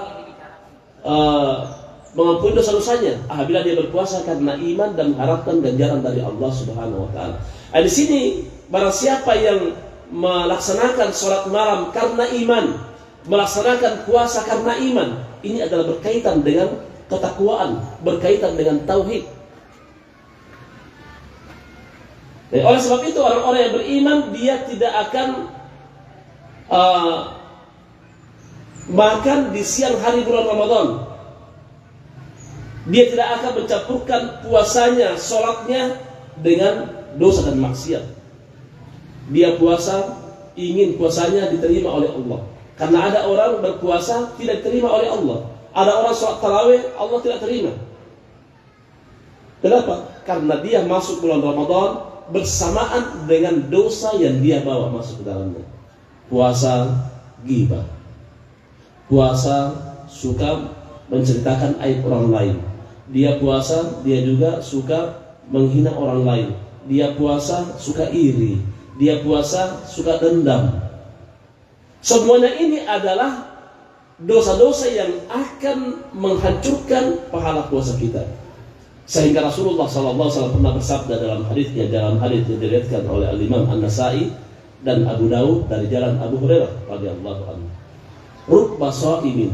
mengampuni dosa-dosanya apabila dia berpuasa karena iman dan mengharapkan ganjaran dari Allah Subhanahu wa taala. Di sini barang siapa yang melaksanakan sholat malam karena iman, melaksanakan puasa karena iman, ini adalah berkaitan dengan ketakwaan, berkaitan dengan tauhid. Oleh sebab itu orang-orang yang beriman dia tidak akan makan di siang hari bulan Ramadan. Dia tidak akan mencampurkan puasanya, sholatnya dengan dosa dan maksiat. Dia puasa, ingin puasanya diterima oleh Allah. Karena ada orang berpuasa tidak diterima oleh Allah. Ada orang sholat tarawih, Allah tidak terima. Kenapa? Karena dia masuk bulan Ramadan bersamaan dengan dosa yang dia bawa masuk ke dalamnya. Puasa ghibah. Puasa suka menceritakan aib orang lain. Dia puasa, dia juga suka menghina orang lain. Dia puasa, suka iri. Dia puasa, suka dendam. Semuanya ini adalah dosa-dosa yang akan menghancurkan pahala puasa kita. Sehingga Rasulullah SAW pernah bersabda dalam hadisnya, dalam hadis yang diriwayatkan oleh Al-Imam An-Nasai dan Abu Daud dari jalan Abu Hurairah radhiyallahu anhu. Rubba sha'imin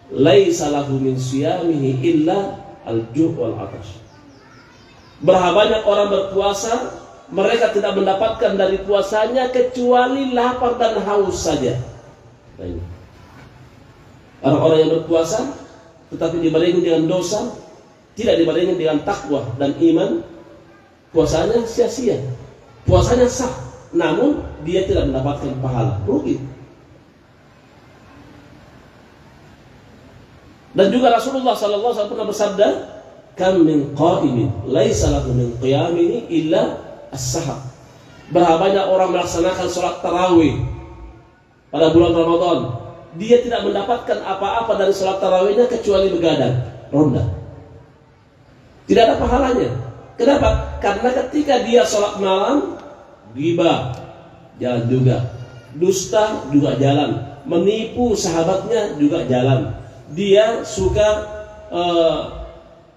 laisa lahu min siyamihi illa al-ju' wal 'atash. Berapa banyak orang berpuasa, mereka tidak mendapatkan dari puasanya kecuali lapar dan haus saja. Nah, ini. Orang-orang yang berpuasa tetapi dibarengi dengan dosa, tidak dibarengi dengan takwa dan iman, puasanya sia-sia. Puasanya sah, namun dia tidak mendapatkan pahala, rugi. Dan juga Rasulullah SAW pernah bersabda, "Kam min qa'imin laisa lahu min qiyamihi illa as-sahar." Berapa banyak orang melaksanakan sholat tarawih pada bulan Ramadan, dia tidak mendapatkan apa-apa dari sholat tarawihnya kecuali begadang, ronda. Tidak ada pahalanya. Kenapa? Karena ketika dia sholat malam, ghibah jalan juga, dusta juga jalan, menipu sahabatnya juga jalan. Dia suka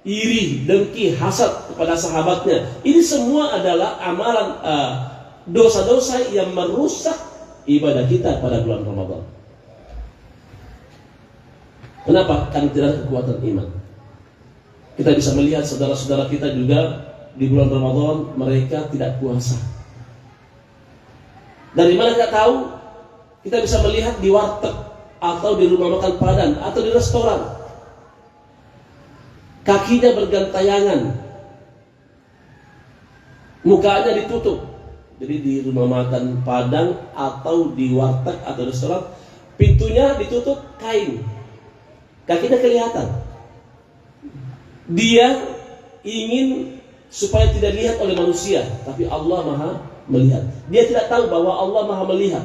iri, dengki, hasad kepada sahabatnya. Ini semua adalah amalan dosa-dosa yang merusak ibadah kita pada bulan Ramadan. Kenapa? Karena tidak ada kekuatan iman. Kita bisa melihat saudara-saudara kita juga di bulan Ramadan mereka tidak puasa. Dari mana kita tahu? Kita bisa melihat di warteg atau di rumah makan Padang atau di restoran. Kakinya bergantayangan, mukanya ditutup. Jadi di rumah makan Padang atau di warteg atau restoran, pintunya ditutup kain, kakinya kelihatan. Dia ingin supaya tidak dilihat oleh manusia, tapi Allah Maha melihat. Dia tidak tahu bahwa Allah Maha melihat.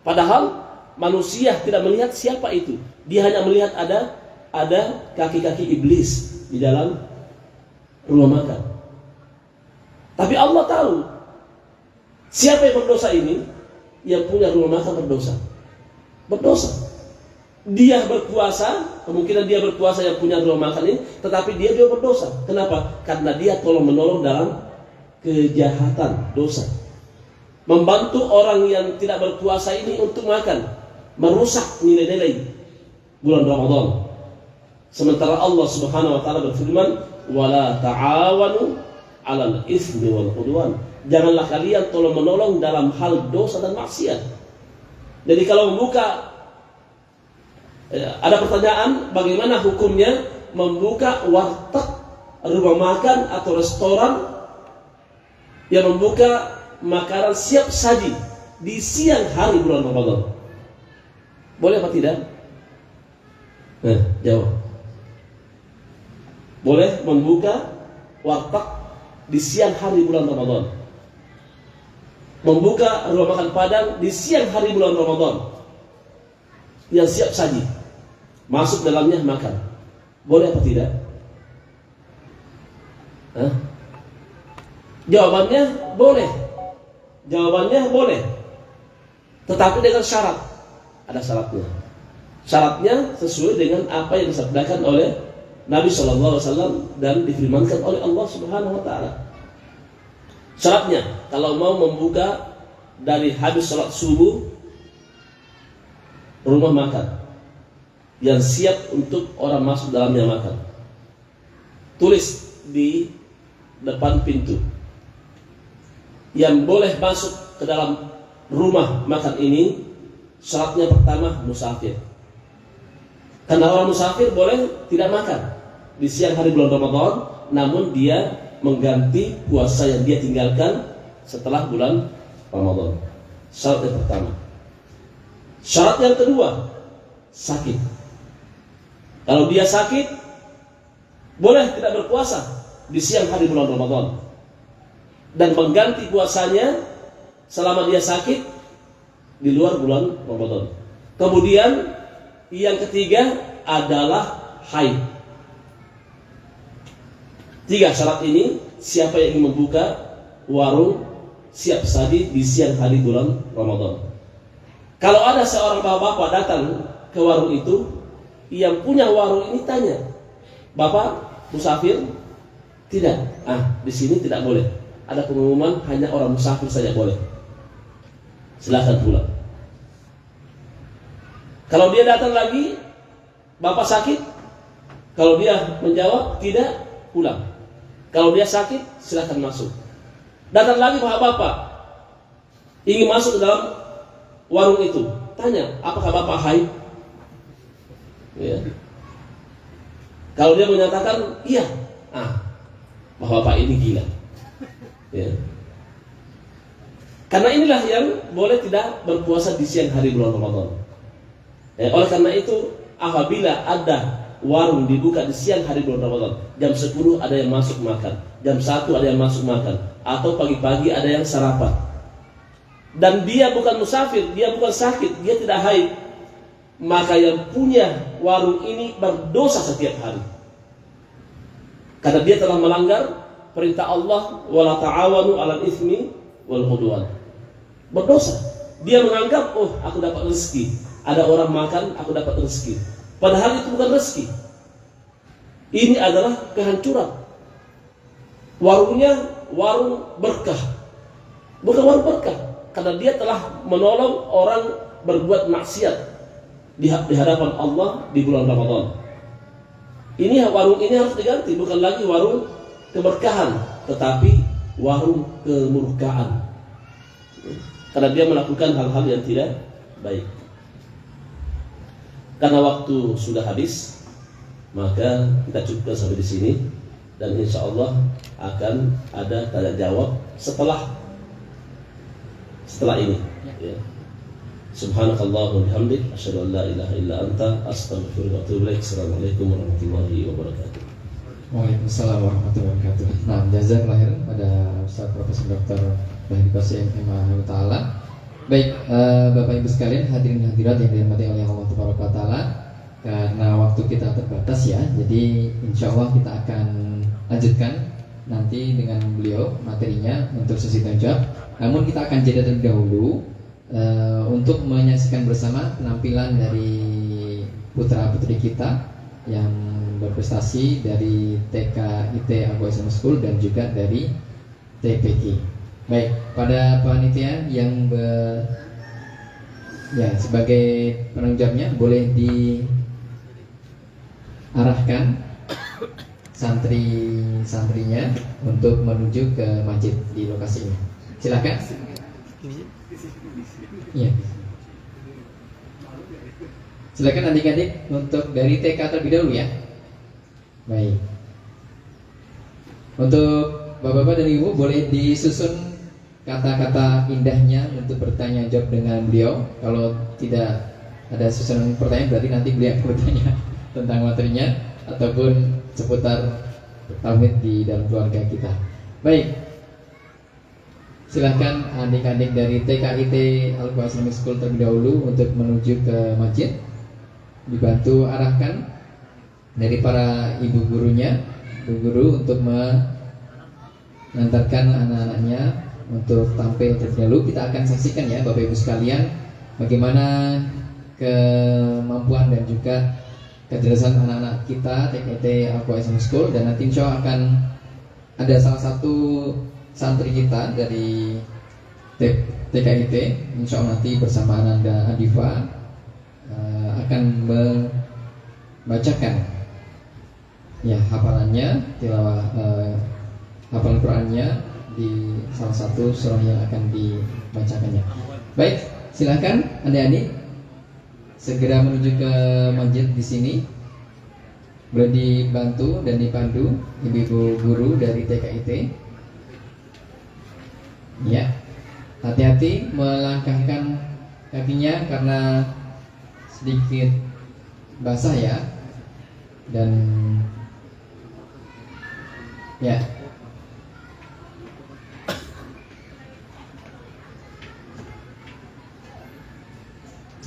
Padahal manusia tidak melihat siapa itu. Dia hanya melihat ada kaki-kaki iblis di dalam rumah makan. Tapi Allah tahu siapa yang berdosa ini. Yang punya rumah makan berdosa. Dia berpuasa, kemungkinan dia berpuasa yang punya rumah makan ini, tetapi dia juga berdosa. Kenapa? Karena dia tolong-menolong dalam kejahatan, dosa. Membantu orang yang tidak berpuasa ini untuk makan, merusak nilai-nilai bulan Ramadan. Sementara Allah Subhanahu wa taala berfirman, "Wala ta'awanu 'alal itsmi wal 'udwan." Janganlah kalian tolong-menolong dalam hal dosa dan maksiat. Jadi kalau ada pertanyaan, bagaimana hukumnya membuka warteg, rumah makan atau restoran yang membuka makanan siap saji di siang hari bulan Ramadan? Boleh apa tidak? Jawab. Boleh membuka warteg di siang hari bulan Ramadan. Membuka rumah makan Padang di siang hari bulan Ramadan yang siap saji. Masuk dalamnya makan. Boleh apa tidak? Jawabannya boleh. Jawabannya boleh. Tetapi dengan syarat. Ada syaratnya. Syaratnya sesuai dengan apa yang disabdakan oleh Nabi SAW dan difirmankan oleh Allah Subhanahu wa taala. Syaratnya, kalau mau membuka dari habis sholat subuh rumah makan yang siap untuk orang masuk dalamnya makan, tulis di depan pintu, yang boleh masuk ke dalam rumah makan ini Syaratnya pertama musafir. Karena orang musafir boleh tidak makan di siang hari bulan Ramadan, namun dia mengganti puasa yang dia tinggalkan setelah bulan Ramadan. Syarat yang pertama. Syarat yang kedua, sakit. Kalau dia sakit, boleh tidak berpuasa di siang hari bulan Ramadan dan mengganti puasanya selama dia sakit di luar bulan Ramadan. Kemudian yang ketiga adalah haid. 3 syarat ini, siapa yang ingin membuka warung siap saji di siang hari bulan Ramadan. Kalau ada seorang bapak-bapak datang ke warung itu, yang punya warung ini tanya, "Bapak musafir?" "Tidak." Di sini tidak boleh. Ada pengumuman hanya orang musafir saja boleh. Silakan pulang. Kalau dia datang lagi, "Bapak sakit?" Kalau dia menjawab tidak, pulang. Kalau dia sakit, silakan masuk. Datang lagi bapak-bapak ingin masuk ke dalam warung itu, tanya, "Apakah bapak haid?" Ya. Kalau dia menyatakan iya, bapak-bapak ini gila. Ya. Karena inilah yang boleh tidak berpuasa di siang hari bulan Ramadan. Oleh karena itu, apabila ada warung dibuka di siang hari bulan Ramadan, jam 10 ada yang masuk makan, jam 1 ada yang masuk makan, atau pagi-pagi ada yang sarapan, dan dia bukan musafir, dia bukan sakit, dia tidak haid, maka yang punya warung ini berdosa setiap hari, karena dia telah melanggar perintah Allah, wala ta'awanu 'alal itsmi wal 'udwan. Berdosa. Dia menganggap, aku dapat rezeki, ada orang makan, aku dapat rezeki. Padahal itu bukan rezeki. Ini adalah kehancuran. Warungnya warung berkah, bukan warung berkah, karena dia telah menolong orang berbuat maksiat di hadapan Allah di bulan Ramadan. Ini warung ini harus diganti, bukan lagi warung keberkahan, tetapi warung kemurkaan, karena dia melakukan hal-hal yang tidak baik. Karena waktu sudah habis, maka kita cukupkan sampai di sini, dan insya Allah akan ada tanya jawab setelah ini. Ya. Subhanakallah wa bihamdik, asyhadu an la ilaha illa anta, astaghfiruka wa atubu ilaik. Assalamualaikum warahmatullahi wabarakatuh. Waalaikumsalam warahmatullahi wabarakatuh. Nah, jazakallahu khairan pada Ustaz Profesor Dr. Bahri Qasim Emma Ta'ala. Baik, Bapak Ibu sekalian, hadirin hadirat yang dirahmati oleh Allah Taala, karena waktu kita terbatas ya, jadi insya Allah kita akan lanjutkan nanti dengan beliau materinya untuk sesi tanya jawab. Namun kita akan jeda terlebih dahulu untuk menyaksikan bersama penampilan dari putra putri kita yang berprestasi dari TKIT Al-Quran Islamic School dan juga dari TPG. Baik, pada panitia yang sebagai penanggung jawabnya boleh diarahkan santri-santrinya untuk menuju ke masjid di lokasinya. Silakan. Iya. Silakan adik-adik untuk dari TK terlebih dahulu ya. Baik. Untuk bapak-bapak dan ibu boleh disusun kata-kata indahnya untuk bertanya jawab dengan beliau. Kalau tidak ada susunan pertanyaan, berarti nanti beliau akan bertanya tentang materinya ataupun seputar tauhid di dalam keluarga kita. Baik, silahkan adik-adik dari TKIT Al-Quran Islamic School terlebih dahulu untuk menuju ke masjid. Dibantu arahkan dari para ibu gurunya, ibu guru untuk mengantarkan anak-anaknya untuk tampil terlebih dahulu. Kita akan saksikan ya Bapak Ibu sekalian, bagaimana kemampuan dan juga kecerdasan anak-anak kita TKIT Al-Quran Islamic School. Dan nanti insya Allah akan ada salah satu santri kita dari TKIT, insya Allah nanti bersama Ananda Adifa akan membacakan ya hafalannya, tilawah hafalan Qurannya di salah satu surah yang akan dibacakannya. Baik, silakan adik-adik segera menuju ke masjid di sini. Boleh dibantu dan dipandu ibu-ibu guru dari TKIT. Ya, hati-hati melangkahkan kakinya karena sedikit basah ya. Dan ya,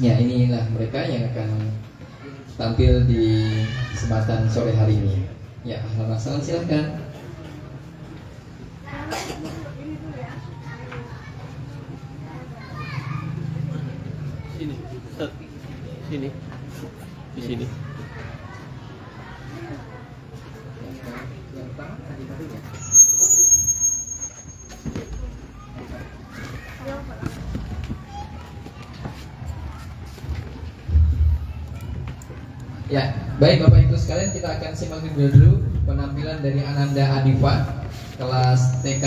ya inilah mereka yang akan tampil di kesempatan sore hari ini. Ya, ahlan wa sahlan, silakan. Sini, Ustaz. Sini. Di sini. Ya, baik Bapak Ibu sekalian, kita akan simak dulu penampilan dari Ananda Adifa kelas TK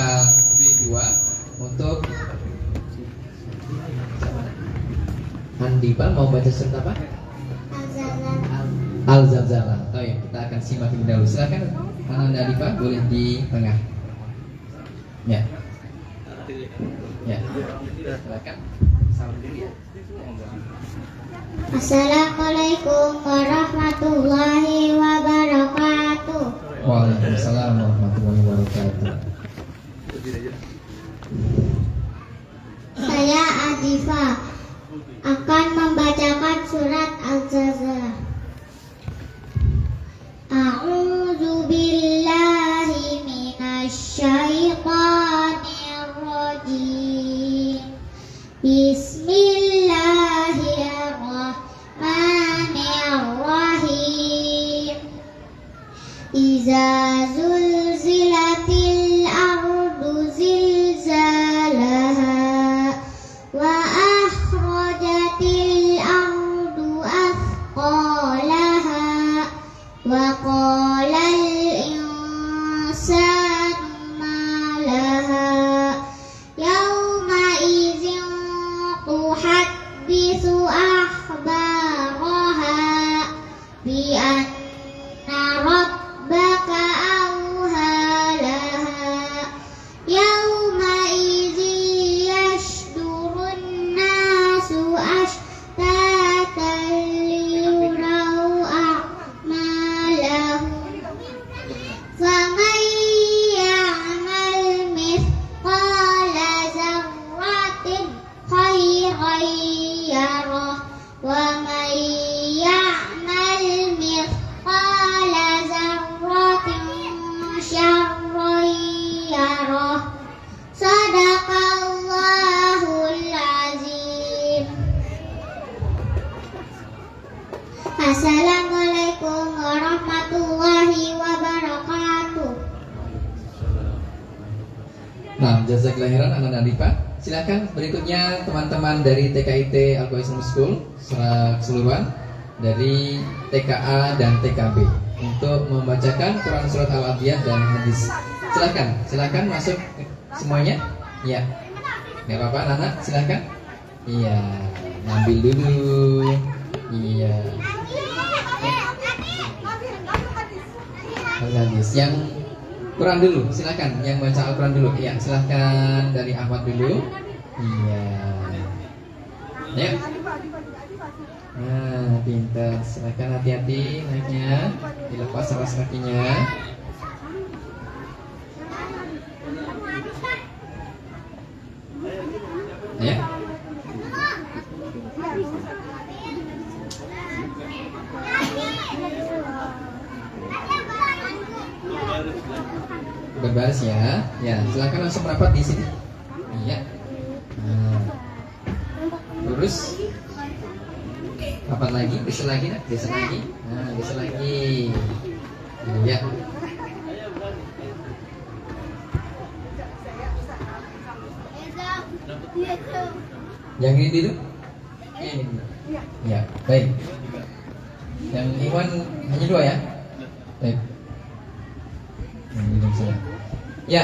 B2 untuk Andifa mau baca surat apa? Al-Zalzalah. Oh ya, kita akan simak dulu. Silakan Ananda Adifa, boleh di tengah. Ya. Ya. Silakan. Salam dulu ya. Assalamualaikum warahmatullahi wabarakatuh. Waalaikumsalam warahmatullahi wabarakatuh. Saya Adifa akan membacakan surat Al-Zalzalah. A'udzu billahi minasyaitonir rajim. Bismillahirrahmanirrahim. Iza zulzilatil ardu zilzalaha wa akhrajatil ardu athqalaha wa qalal insanu ma laha yawma idzin tuhadditsu akhbaraha bi anna rabbaka awha laha yawma idzin yashdurun nasu ashtatan liyuraw a'malahum faman ya'mal mithqala dzarratin khairan yarah wa man ya'mal mithqala dzarratin syarran yarah. Sadaqallahul azim. Assalamualaikum warahmatullahi wabarakatuh. Nah, jazakallahu khairan Ananda Adifa. Silakan berikutnya teman-teman dari TKIT Al-Qasim School secara keseluruhan dari TKA dan TKB untuk membacakan Quran surat Al-Adiyah dan hadis. Silakan masuk semuanya. Ya, nggak apa-apa, anak silakan. Iya, ngambil dulu. Iya. Al-Hadis yang Quran dulu, silakan. Yang baca Al-Quran dulu. Iya, silakan dari Ahmad dulu. Iya. Ya. Nah, pintar. Silakan, hati-hati naiknya. Dilepas alas kakinya. Ya. Berbaris ya. Ya, silakan langsung merapat di sini. Iya. Nah. Lurus. Rapat lagi, geser lagi, nah, geser lagi. Nah, geser lagi. Iya. Yang ini dulu. Ini dulu. Ya, baik. Yang Iwan hanya 2 ya. Baik. Ya,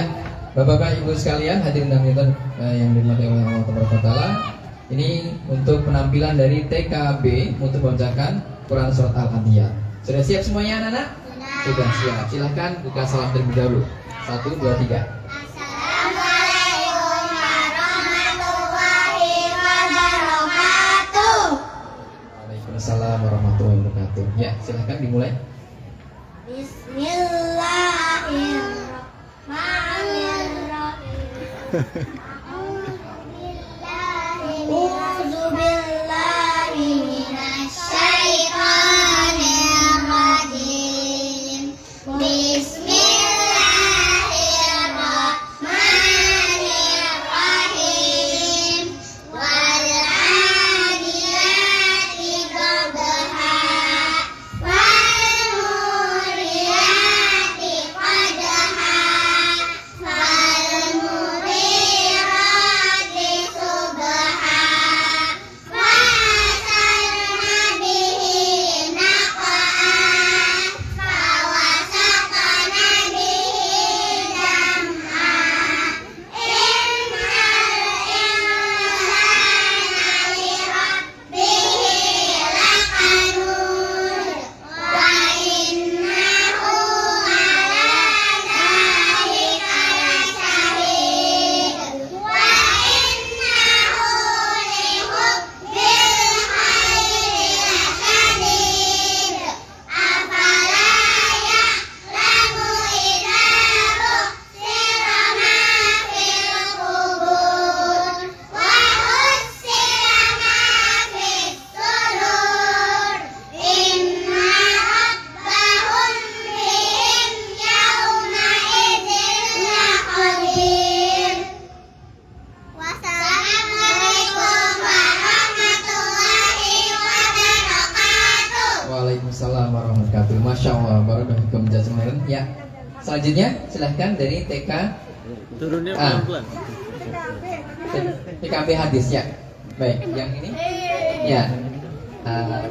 Bapak-bapak Ibu sekalian, hadirin dan hadirat yang dirahmati oleh Allah Taala. Ini untuk penampilan dari TKB untuk membacakan Quran Surat Al-Anbiya. Sudah siap semuanya anak-anak? Sudah siap. Silahkan buka salam terlebih dahulu. 1, 2, 3. Assalamualaikum warahmatullahi wabarakatuh. Waalaikumsalam warahmatullahi wabarakatuh. Ya, silahkan dimulai. Bismillahirrahmanirrahim. A'udzu billahi minasyaitonir rajim. Bismillahirrahmanirrahim. Wal 'adiyati dhabha wal muriyati qadha fal mughirati subha fasalna bihi naqa'an fawasaqna bihi jam'an innal insana li rabbihi lakanud wa innahu ala dzalika lasyahid wa innahu li hubbil khairi lasyadid afala ya'lamu idza bu'thira ma fil qubur wa hussila ma fis sudur inna rabbahum bihim yawma idzin laqadir. Wassalamualaikum warahmatullahi wabarakatuh. Waalaikumsalam warahmatullahi wabarakatuh. Masya Allah, barakallahu jazakumullah. Ya, selanjutnya silahkan dari TK Turunnya Ah. pelan-pelan. TKB hadis ya. Baik, yang ini ya.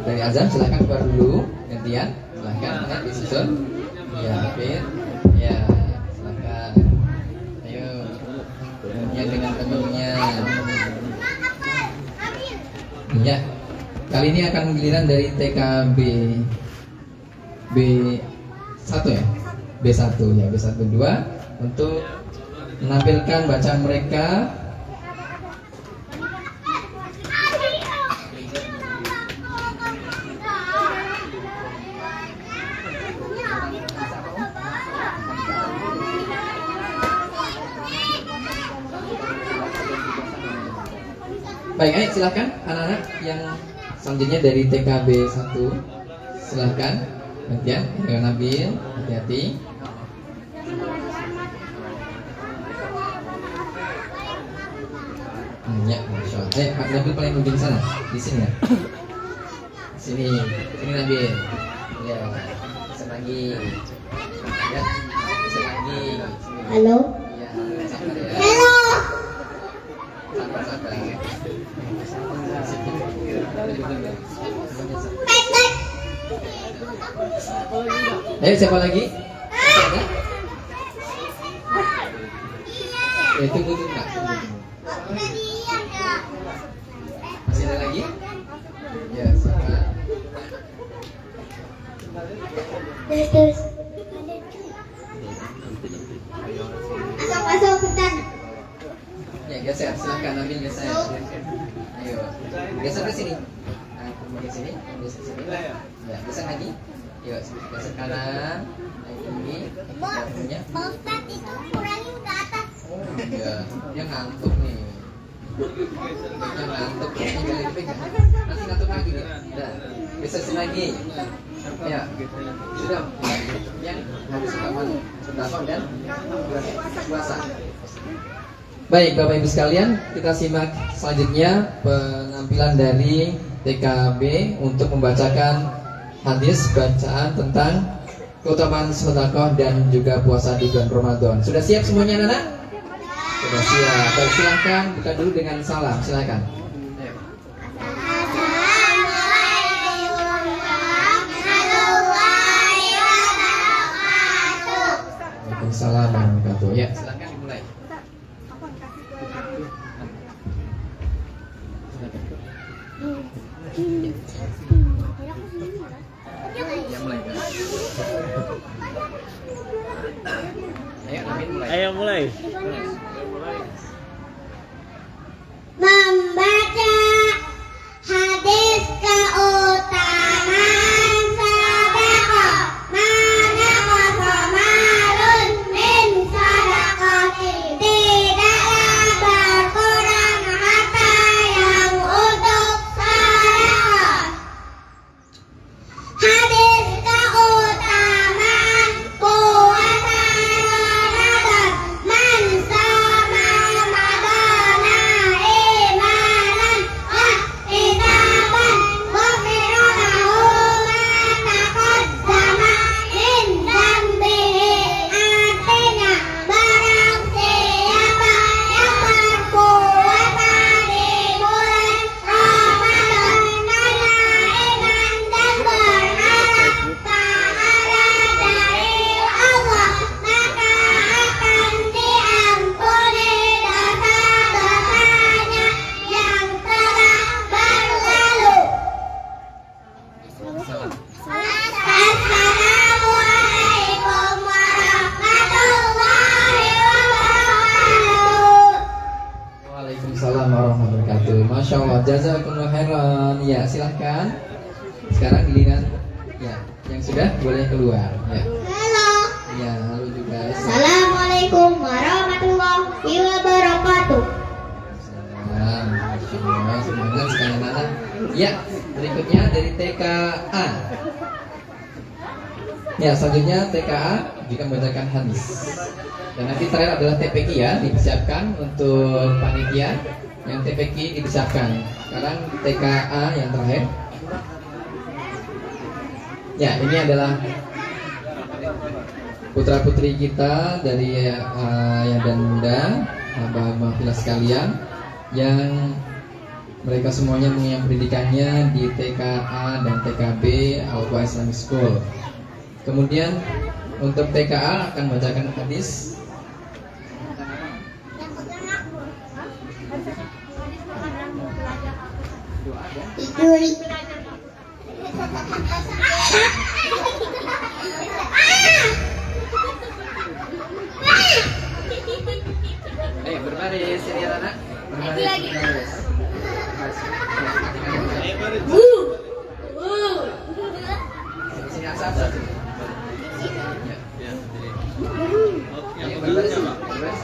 Dari azan silahkan keluar dulu, gantian. Silahkan ya, disusun. Ya, Hafid. Ya, silahkan. Ayo, temennya dengan temennya. Ya, kali ini akan giliran dari TKB B1 ya. B1 ya, B1 2 untuk menampilkan bacaan mereka. Baik, ayo silahkan anak-anak yang selanjutnya dari TKB 1. Silahkan gantian, ayo Nabil, hati-hati. Ya, Masya Allah. Pak Nabil paling ujung sana, di sini ya. Sini Nabil. Ya, bisa lagi. Ya, bisa lagi. Halo. Ya, sabar ya. Halo. Sabar. Ayo siapa lagi? Masih ada? Ya, tunggu. Masih ada lagi? Ya, siapa? Terus. Masuk bentar. Ya, geser, silahkan ambil geser. Ayo, geser ke sini. Nah, ke sini, geser sini. Ya, geser lagi. Yuk, geser kanan. Naik tinggi. Punya. Pak Ustadz itu kurangin ke atas. Oh, iya, dia ngantuk nih. Dia ngantuk. Ini jangan dipegang. Nanti ngantuk lagi nih. Udah, geser sini lagi. Ya, sudah. Yang harus sedekah dan puasa. Baik, Bapak Ibu sekalian, kita simak selanjutnya penampilan dari TKB untuk membacakan hadis bacaan tentang keutamaan sedekah dan juga puasa di bulan Ramadan. Sudah siap semuanya, anak-anak? Sudah siap. Baik, silahkan buka dulu dengan salam. Silahkan. Waalaikumsalam warahmatullahi wabarakatuh. Ya, silahkan dimulai. Silakan. Ya mulai. Ayo Amin mulai. Ayo mulai. Membaca hadis keutamaan sedekah. Mana qamarun min sadaqati, tidaklah berkurang harta yang untuk sedekah. Hadis keutamaan puasa Ramadan. Man sama Ramadana imanan wa ihtisaban ghufira lahu ma taqaddama min dzambihi. Artinya barang siapa yang berpuasa di bulan Ramadan karena iman dan berharap pahala dari Allah, maka akan diampuni dosa-dosanya yang telah berlalu. Assalamualaikum warahmatullahi wabarakatuh. Waalaikumsalam warahmatullahi wabarakatuh. Masya Allah, jazakumullah khairan. Ya, silahkan. Sekarang giliran. Ya, yang sudah boleh keluar. Ya, Halo. ya, halo juga. Assalamualaikum warahmatullahi wabarakatuh. Salam. Masya Allah, semangat sekali anak. Ya, berikutnya dari TKA. Ya, selanjutnya TKA juga membacakan hadis. Dan nanti terakhir adalah TPQ ya, dipersiapkan untuk panitia. Yang TPQ dipersiapkan. Sekarang TKA yang terakhir. Ya, ini adalah putra putri kita dari ayah dan bunda, abah-abah kita sekalian, yang mereka semuanya mengenyam pendidikannya di TKA dan TKB Al-Quran Islamic School. Kemudian untuk TKA akan membacakan hadis. Tidur. Ayo berbaris ini anak. Berbaris. Sini asap. Ya. Ayo berbaris. Berbaris.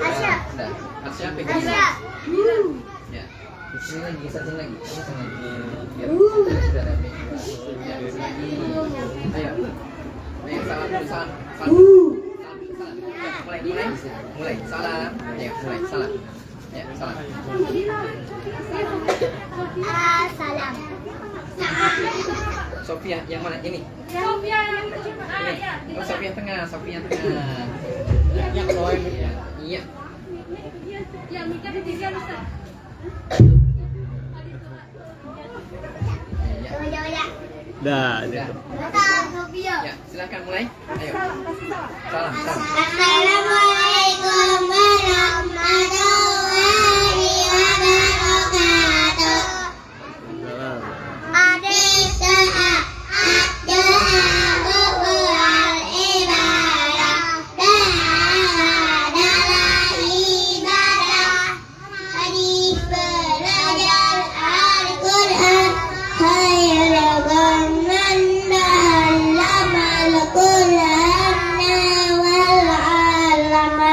Asya. Sudah. Asya pegang. Asya. Ya. Sini lagi, sini lagi. Sini lagi. Biar sudah ada mic. Ya, sini lagi. Ayo. Ayo salam dulu, salam. Salam. Mulai. Salam. Ya, mulai. Salam. Ya, salam. Assalam. Sofia yang mana? Ini. Sofia yang kecil. Ini. Oh, Sofia tengah. Yang bawah ini. Iya. Ya, Mika di tiga bisa. Ya. Coba. Dah. Sudah. Sofia. Ya, silakan mulai. Ayo. Salam. Assalamualaikum warahmatullahi wabarakatuh. Hadis doa bukan ibadah. Doa adalah ibadah. Hadis belajar Al-Quran. Khairukum man ta'allama al-Quran wal 'allama.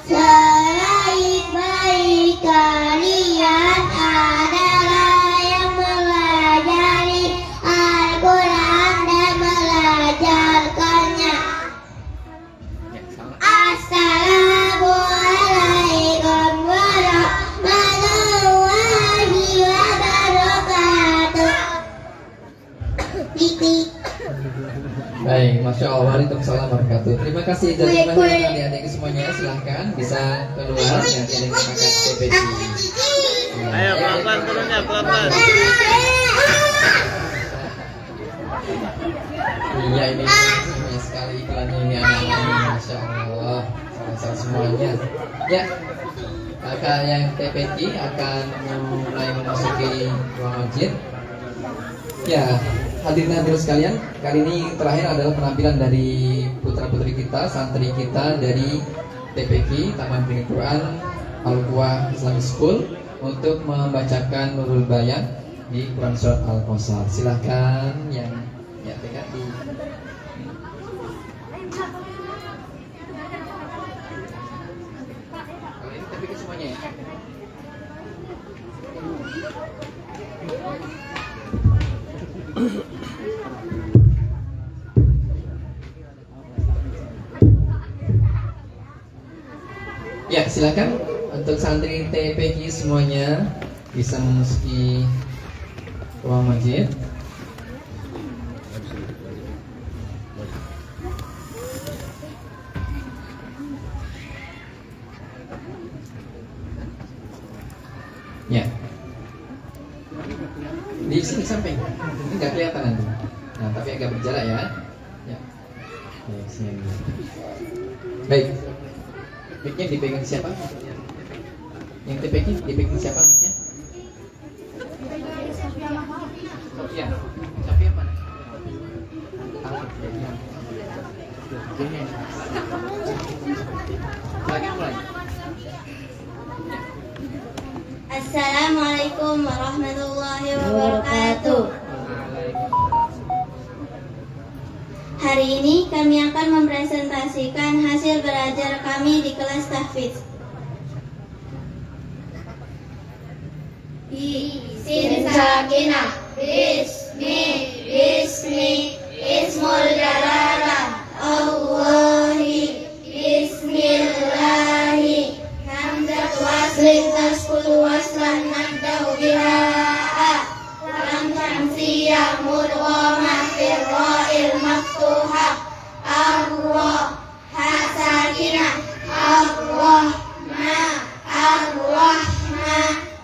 Sebaik-baik kalian adalah yang mempelajari Al-Quran dan belajarkannya. Ya, salam. Assalamualaikum warahmatullahi wabarakatuh. Titik. Baik, Masya Allah, waalaikumsalam warahmatullahi wabarakatuh. Terima kasih jazakallahu khairan adik-adik semuanya. Silahkan bisa keluar yang ada memakai TPQ. Ayo pelan-pelan turunnya, pelan-pelan. Iya, ini banyak sekali iklannya ini anak-anak. Masya Allah, salah semuanya. Ya, Kakak yang TPQ akan mulai memasuki ruang masjid. Ya, hadirin sekalian, kali ini terakhir adalah penampilan dari putra-putri kita, santri kita dari TPQ Taman Bimbingan Quran Al-Quwa Islamic School untuk membacakan Nurul Bayan di Quran Surat Al-Kausar. Silahkan yang TPQ di TPQ semuanya ya. Ya, silakan untuk santri TPQ semuanya bisa memasuki ruang masjid. Ya, di sini samping, ini nggak kelihatan nanti. Nah, tapi agak berjarak ya. Ya, baik, sini. Baik. Mic-nya dipegang siapa? Yang TPQ dipegang siapa mic-nya? Oh iya, Sofia mana? Lagi mulai. Assalamualaikum warahmatullahi wabarakatuh. Hari ini kami akan mempresentasikan hasil belajar kami di kelas tahfidz. Sin sakinah, bismi, ismul jalalah, Allahi, bismillahi, hamzah waslin taskutu waslan nabda'u biha, lam syamsiyah mudghamah firra'il maftuhah, arrah, ha sakinah, arrahma,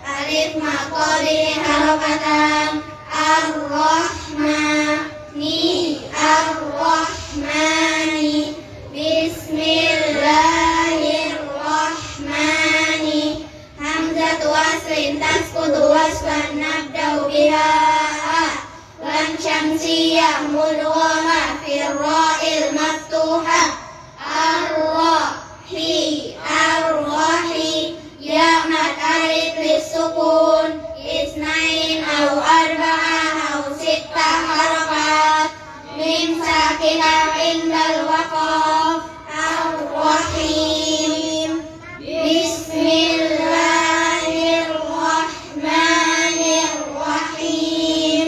alif maqali harakatan, arrahmani, bismillahirrahmani, hamzah waslin taskutu waslan nabda'u biha, lam syamsiyah mudghamah firra'il maftuhah, arrahi, ya mat alif lisukun, isnain au arba'ah au sittah harakat, mim sakinah indal waqaf, ar-rahim, bismillahirrahmanirrahim,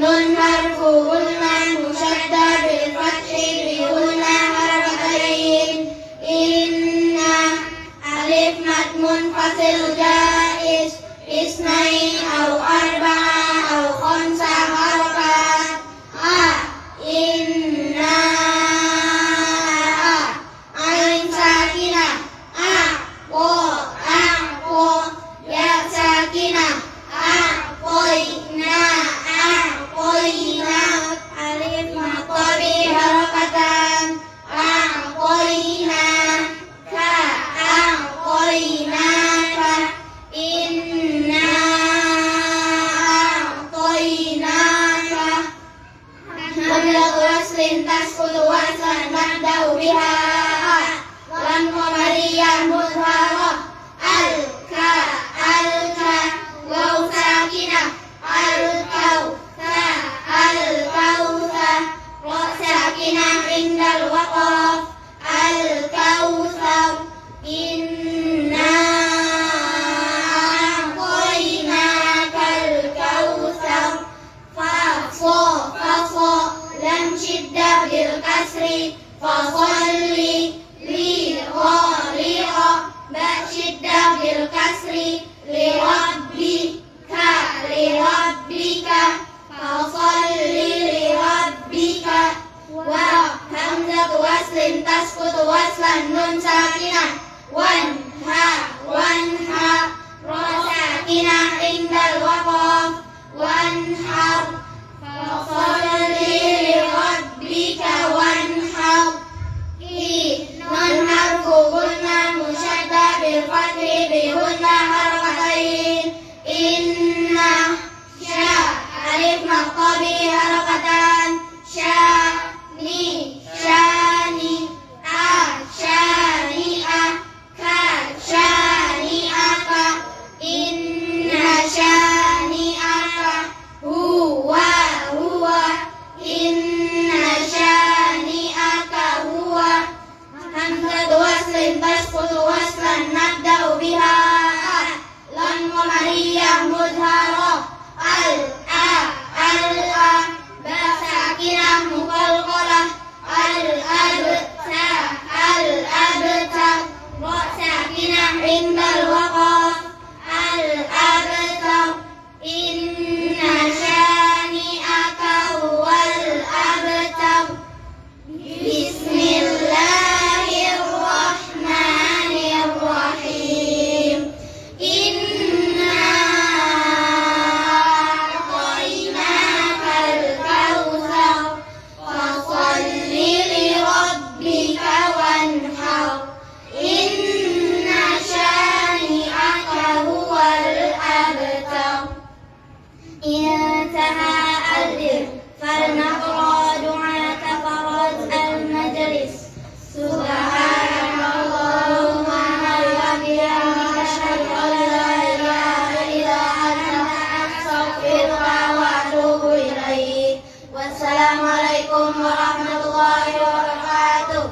nun harfu gunnan musyaddad bil fathi bi gunnah harakatain, inna alif mad munfasil jaiz, isnain au arba'ah au khamsa harakat, inna, ain sakinah, ya sakinah, aqoina, alif maqabi harakatan, aqoina, inna a'toinaka, fathi bihunna harakatain. Inna sya alif maqabi harakatan. Syani syani syani'ah ka syani'aka. Inna syani'aka huwa inna syani'aka huwa. Hamzatu waslin tasqutu waslan nabda'u biha. Lam qamariyah mudharah al ba sakinah muqalqalah al abtar ra sakinah indal waqaf al abtar. Inna syani'aka huwal abtar. Bismillahirrahmanirrahim. Inna a'tainakal kautsar fasholli li rabbika wanhar. Inna syani'aka huwal abtar. Intaha al-dir falnaqra du'ata faraj al-majlis. Subhanallahumma wa bihamdika asyhadu an la ilaha illa anta astaghfiruka wa atubu ilaik. Wassalamualaikum warahmatullahi wabarakatuh.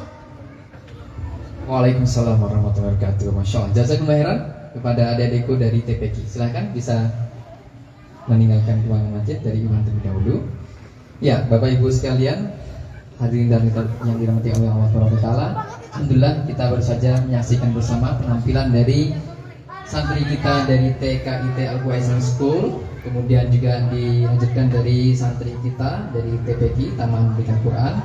Waalaikumsalam warahmatullahi wabarakatuh. Masya Allah. Jazakumullah khairan kepada adik-adikku dari TPQ. Silahkan bisa meninggalkan ruang masjid dari imam terlebih dahulu. Ya, Bapak Ibu sekalian, hadirin dan yang dirahmati oleh Allah Subhanahu wa taala. Alhamdulillah kita baru saja menyaksikan bersama penampilan dari santri kita dari TKIT Al-Quran Islamic School, kemudian juga dilanjutkan dari santri kita dari TPQ Taman Pendidikan Quran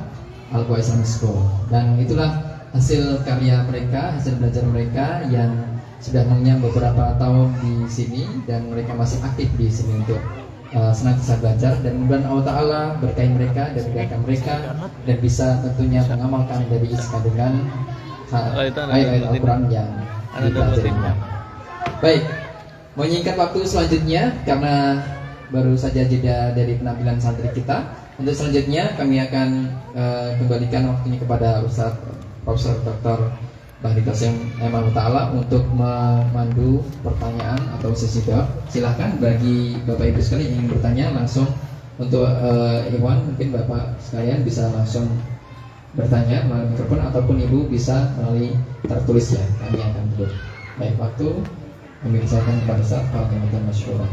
Al-Quran Islamic School. Dan itulah hasil karya mereka, hasil belajar mereka yang sudah mengenyam beberapa tahun di sini dan mereka masih aktif di sini untuk senantiasa belajar, dan mudah-mudahan Allah Ta'ala berkahi mereka dan memudahkan mereka dan bisa tentunya mengamalkan dari isi kandungan ayat-ayat Al-Quran yang dipelajarinya. Baik, menyingkat waktu selanjutnya karena baru saja jeda dari penampilan santri kita. Untuk selanjutnya kami akan kembalikan waktunya kepada Ustaz Profesor Dr. Bahri Qasim Ta'ala untuk memandu pertanyaan atau sesi jawab. Silahkan bagi Bapak Ibu sekalian yang ingin bertanya langsung untuk Ikhwan, mungkin Bapak sekalian bisa langsung bertanya melalui mikrofon ataupun Ibu bisa melalui tertulis ya. Kami akan tutup. Baik, waktu kami persilakan kepada Ustaz Fatimah Masyurah.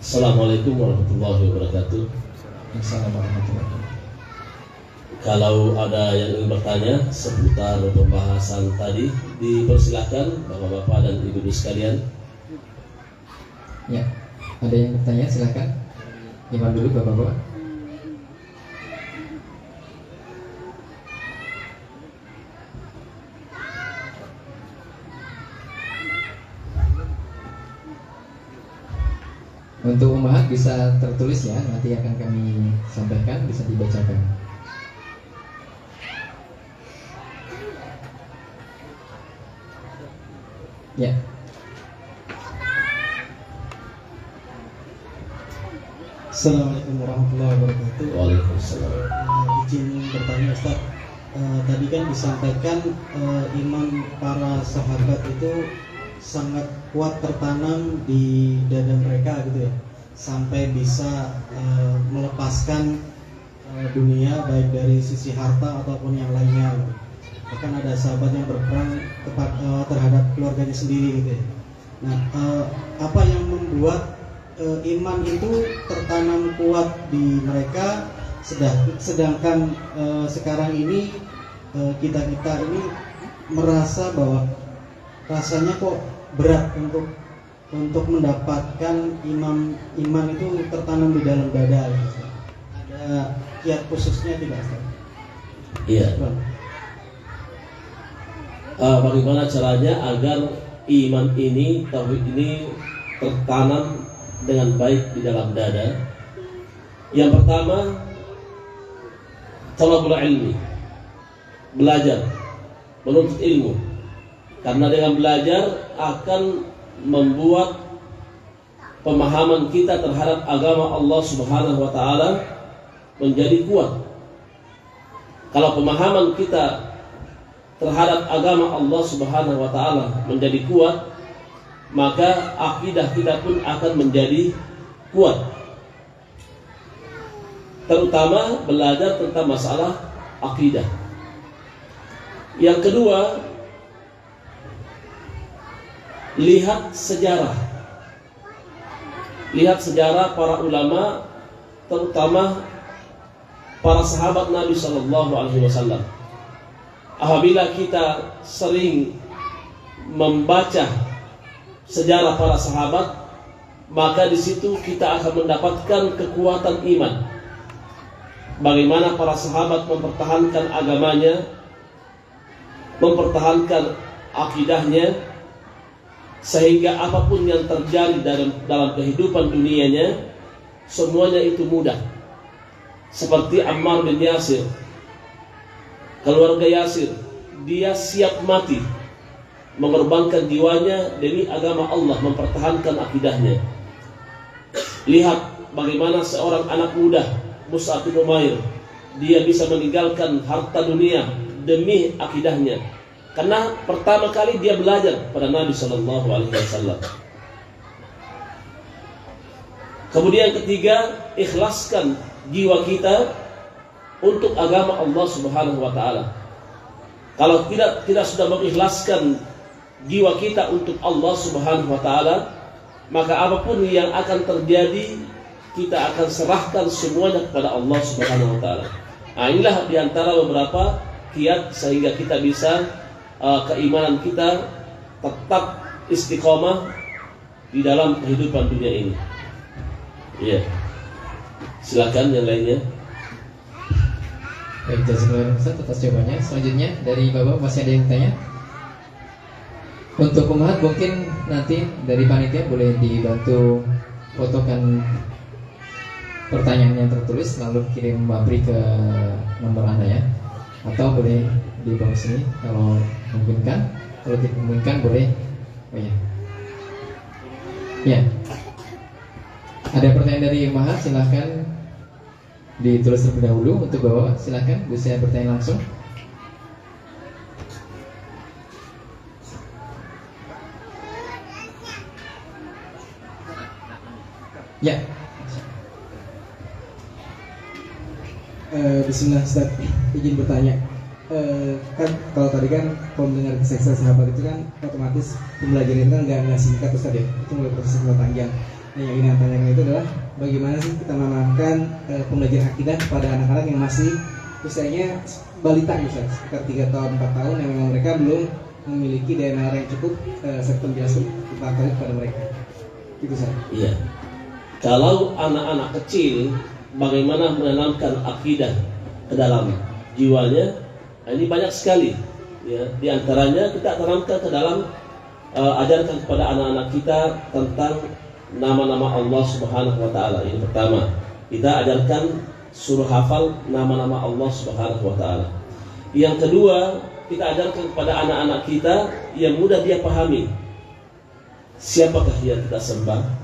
Assalamualaikum warahmatullahi wabarakatuh. Kalau ada yang ingin bertanya seputar pembahasan tadi, dipersilakan Bapak-bapak dan Ibu-ibu sekalian. Ya, ada yang bertanya silakan. Iman dulu Bapak-bapak. Untuk ummahat bisa tertulis ya, nanti akan kami sampaikan, bisa dibacakan. Ya. Assalamualaikum warahmatullahi wabarakatuh. Waalaikumsalam. Izin bertanya Ustaz, tadi kan disampaikan iman para sahabat itu sangat kuat tertanam di dada mereka gitu ya, sampai bisa melepaskan dunia baik dari sisi harta ataupun yang lainnya gitu. Bahkan ada sahabat yang berperang terhadap keluarganya sendiri gitu ya. Nah, apa yang membuat iman itu tertanam kuat di mereka, sedangkan sekarang ini kita ini merasa bahwa rasanya kok berat untuk mendapatkan iman itu tertanam di dalam dada gitu. Ada kiat khususnya tidak Ustaz? Iya. Bagaimana caranya agar iman ini, tauhid ini tertanam dengan baik di dalam dada? Yang pertama, talabul ilmi, belajar, menuntut ilmu. Karena dengan belajar akan membuat pemahaman kita terhadap agama Allah Subhanahu wa taala menjadi kuat. Kalau pemahaman kita terhadap agama Allah Subhanahu wa taala menjadi kuat, maka akidah kita pun akan menjadi kuat. Terutama belajar tentang masalah akidah. Yang kedua, lihat sejarah. Lihat sejarah para ulama, terutama para sahabat Nabi Shallallahu Alaihi Wasallam. Apabila kita sering membaca sejarah para sahabat, maka di situ kita akan mendapatkan kekuatan iman. Bagaimana para sahabat mempertahankan agamanya, mempertahankan akidahnya, sehingga apapun yang terjadi dalam kehidupan dunianya, semuanya itu mudah. Seperti Ammar bin Yasir, keluarga Yasir, dia siap mati mengorbankan jiwanya demi agama Allah, mempertahankan akidahnya. Lihat bagaimana seorang anak muda, Mus'ab bin Umair, dia bisa meninggalkan harta dunia demi akidahnya, karena pertama kali dia belajar pada Nabi Shallallahu Alaihi Wasallam. Kemudian ketiga, ikhlaskan jiwa kita untuk agama Allah Subhanahu Wa Taala. Kalau tidak sudah mengikhlaskan jiwa kita untuk Allah Subhanahu Wa Taala, maka apapun yang akan terjadi, kita akan serahkan semuanya kepada Allah Subhanahu Wa Taala. Nah, inilah diantara beberapa kiat sehingga kita bisa keimanan kita tetap istiqomah di dalam kehidupan dunia ini. Iya. Silakan yang lainnya. Baik, jazakallahu khairan atas jawabannya. Selanjutnya dari Bapak masih ada yang tanya? Untuk pemahat mungkin nanti dari panitia boleh dibantu fotokan pertanyaan yang tertulis lalu kirim Mbak ke nomor Anda ya. Atau boleh di bawah sini kalau memungkinkan. Kalau tidak memungkinkan boleh. Oh ya. Ya. Ada pertanyaan dari Mahat, silahkan ditulis terlebih dahulu. Untuk Bapak silahkan bisa bertanya langsung. Ya. Bismillah Ustaz, izin bertanya. Kan kalau tadi kan kalau mendengar kisah sahabat itu kan otomatis pembelajaran itu kan nggak singkat Ustaz ya, itu mulai proses yang panjang. Nah, yang ingin saya tanyakan itu adalah bagaimana sih kita menanamkan pembelajaran akidah kepada anak-anak yang masih usianya balita Ustaz, sekitar 3 tahun 4 tahun yang memang mereka belum memiliki DNA yang cukup serta penjelasan tentang tauhid kepada mereka. Itu Ustaz. Iya. Kalau anak-anak kecil, bagaimana menanamkan akidah ke dalam jiwanya? Nah, ini banyak sekali. Ya, di antaranya kita tanamkan ke dalam ajarkan kepada anak-anak kita tentang nama-nama Allah Subhanahu Wa Taala. Ini pertama, kita ajarkan suruh hafal nama-nama Allah Subhanahu Wa Taala. Yang kedua, kita ajarkan kepada anak-anak kita yang mudah dia pahami. Siapakah yang kita sembah?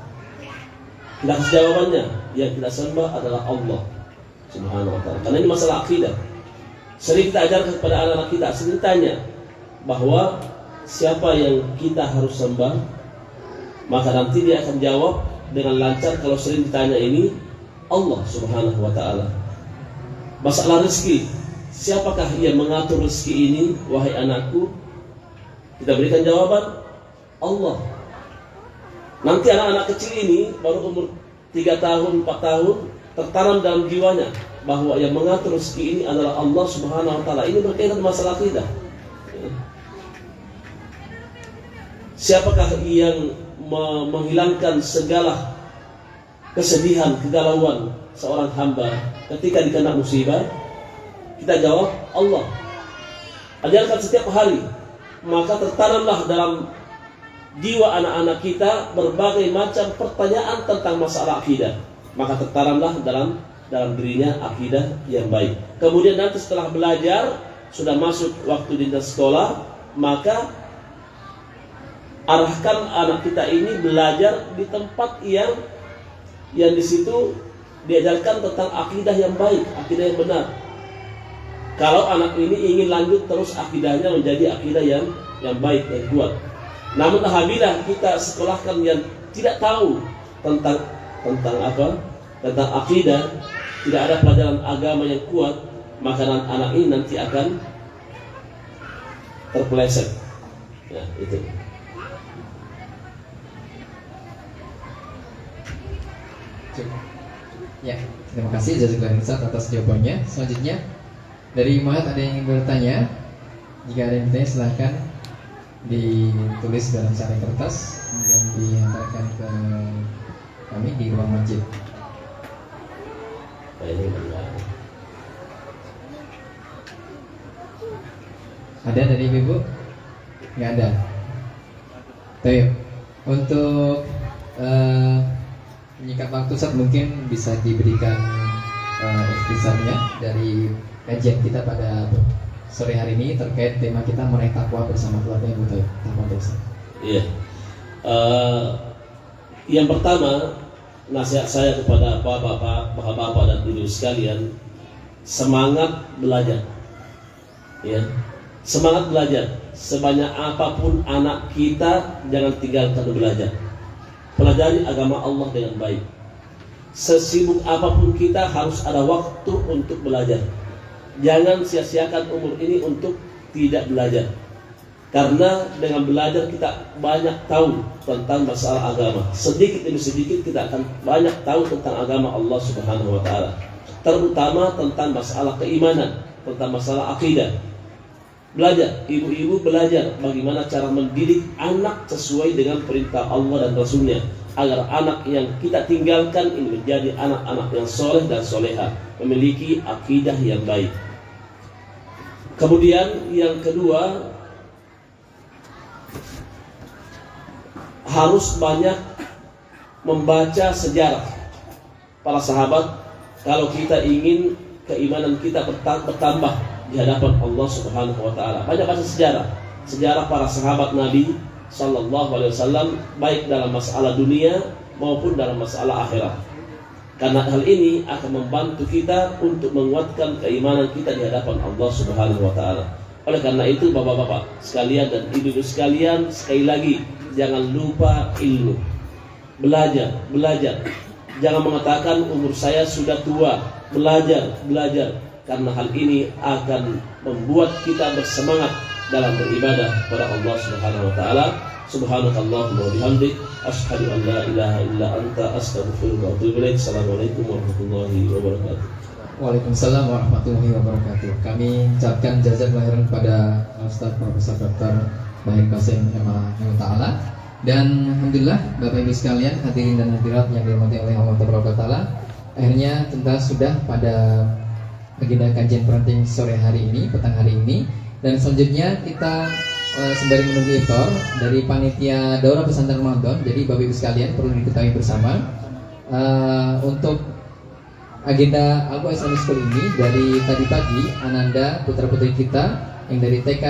Kita kasih jawabannya, yang kita sembah adalah Allah Subhanahu Wa Taala. Karena ini masalah akidah. Sering kita ajarkan kepada anak-anak kita, sering tanya bahwa siapa yang kita harus sembah, maka nanti dia akan jawab dengan lancar. Kalau sering ditanya ini, Allah Subhanahu Wa Taala. Masalah rezeki, siapakah yang mengatur rezeki ini, wahai anakku? Kita berikan jawaban, Allah. Nanti anak-anak kecil ini baru umur 3 tahun, 4 tahun, tertanam dalam jiwanya bahwa yang mengatur rezeki ini adalah Allah Subhanahu Wa Taala. Ini berkaitan masalah akidah. Siapakah yang menghilangkan segala kesedihan, kegalauan seorang hamba ketika dikena musibah? Kita jawab, Allah. Ajarkan setiap hari, maka tertanamlah dalam jiwa anak-anak kita berbagai macam pertanyaan tentang masalah akidah. Maka tertanamlah dalam dalam dirinya akidah yang baik. Kemudian nanti setelah belajar, sudah masuk waktu jenjang sekolah, maka arahkan anak kita ini belajar di tempat yang di situ diajarkan tentang akidah yang baik, akidah yang benar. Kalau anak ini ingin lanjut terus akidahnya menjadi akidah yang baik, yang kuat. Namun apabila kita sekolahkan yang tidak tahu tentang akidah, tidak ada pelajaran agama yang kuat, maka anak ini nanti akan terpeleset. Ya, itu. Ya, terima kasih Jazakallahu khairan atas jawabannya. Selanjutnya dari Muhammad, ada yang ingin bertanya? Jika ada yang bertanya silahkan ditulis dalam sarang kertas dan diantarkan ke kami di ruang masjid. Ada dari ibu? Nggak ada. Baik. Untuk menyingkat waktu, Ustaz, mungkin bisa diberikan ikhtisarnya dari kajian kita pada sore hari ini terkait tema kita meraih takwa bersama keluarga yang butuh takwa dosa. Iya. Yang pertama, nasihat saya kepada bapak-bapak dan ibu sekalian, semangat belajar. Ya. Semangat belajar. Sebanyak apapun anak kita, jangan tinggalkan belajar. Pelajari agama Allah dengan baik. Sesibuk apapun kita, harus ada waktu untuk belajar. Jangan sia-siakan umur ini untuk tidak belajar. Karena dengan belajar kita banyak tahu tentang masalah agama. Sedikit demi sedikit kita akan banyak tahu tentang agama Allah Subhanahu wa taala. Terutama tentang masalah keimanan, tentang masalah akidah. Belajar, ibu-ibu belajar bagaimana cara mendidik anak sesuai dengan perintah Allah dan Rasulnya, agar anak yang kita tinggalkan ini menjadi anak-anak yang soleh dan soleha, memiliki akidah yang baik. Kemudian yang kedua, harus banyak membaca sejarah para sahabat kalau kita ingin keimanan kita bertambah di hadapan Allah Subhanahu wa taala. Banyak baca sejarah para sahabat Nabi sallallahu alaihi wasallam, baik dalam masalah dunia maupun dalam masalah akhirat. Karena hal ini akan membantu kita untuk menguatkan keimanan kita di hadapan Allah Subhanahu wa taala. Oleh karena itu, bapak-bapak sekalian dan ibu-ibu sekalian, sekali lagi jangan lupa ilmu. Belajar. Jangan mengatakan umur saya sudah tua. Belajar. Karena hal ini akan membuat kita bersemangat dalam beribadah kepada Allah Subhanahu wa taala. Subhanakallahumma wa bihamdik, asyhadu an la ilaha illa anta, astaghfiruka wa atubu ilaik. Assalamualaikum warahmatullahi wabarakatuh. Waalaikumsalam warahmatullahi wabarakatuh. Kami ucapkan jazakallahu khairan kepada Ustaz Profesor Dr. Bahri Qasim Ta'ala. Dan alhamdulillah Bapak Ibu sekalian, hadirin dan hadirat yang dirahmati oleh Allah Ta'ala, akhirnya kita sudah pada agenda kajian parenting sore hari ini, petang hari ini. Dan selanjutnya kita sembari menunggu iftar dari panitia Daurah Pesantren Ramadan. Jadi Bapak Ibu sekalian perlu diketahui bersama, untuk agenda Al-Quran Islamic School ini dari tadi pagi Ananda putra-putri kita yang dari TK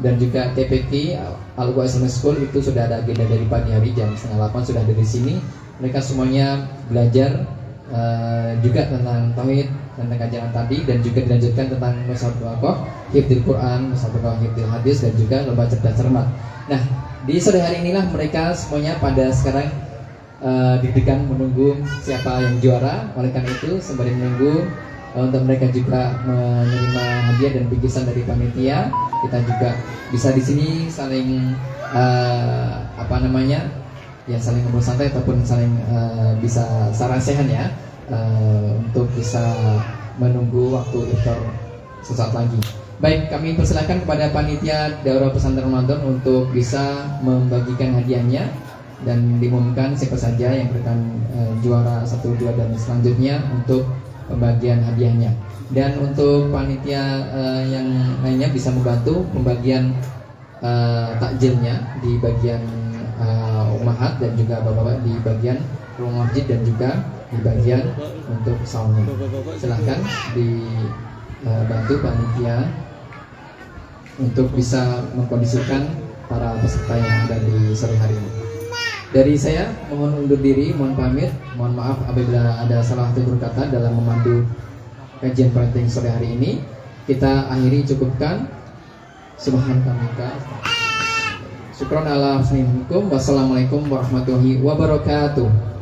dan juga TPK Al-Quran Islamic School itu sudah ada agenda dari pagi hari jam 7:30 sudah ada di sini. Mereka semuanya belajar juga tentang tauhid, tentang kajian tadi, dan juga dilanjutkan tentang musabaqah hifdzil Quran, musabaqah hifdzil hadis, dan juga lomba cerdas cermat. Nah, di sore hari inilah mereka semuanya pada sekarang deg-degan menunggu siapa yang juara. Oleh karena itu, sembari menunggu untuk mereka juga menerima hadiah dan bingkisan dari panitia, kita juga bisa di sini saling ya saling ngobrol santai ataupun saling bisa saran-sehan ya, untuk bisa menunggu waktu iftar sesaat lagi. Baik, kami persilakan kepada panitia Daurah Pesantren Ramadan untuk bisa membagikan hadiahnya dan diumumkan siapa saja yang berikan juara 1, 2 dan selanjutnya untuk pembagian hadiahnya. Dan untuk panitia yang lainnya bisa membantu pembagian takjilnya di bagian ummahat dan juga bapak-bapak di bagian rumah masjid dan juga di bagian untuk saumnya. Silahkan dibantu panitia untuk bisa mengkondisikan para peserta yang ada di sore hari ini. Dari saya mohon undur diri, mohon pamit, mohon maaf apabila ada salah tutur kata dalam memandu kajian parenting sore hari ini. Kita akhiri cukupkan. Subhanallah. Syukron ala husni hukum. Wassalamualaikum warahmatullahi wabarakatuh.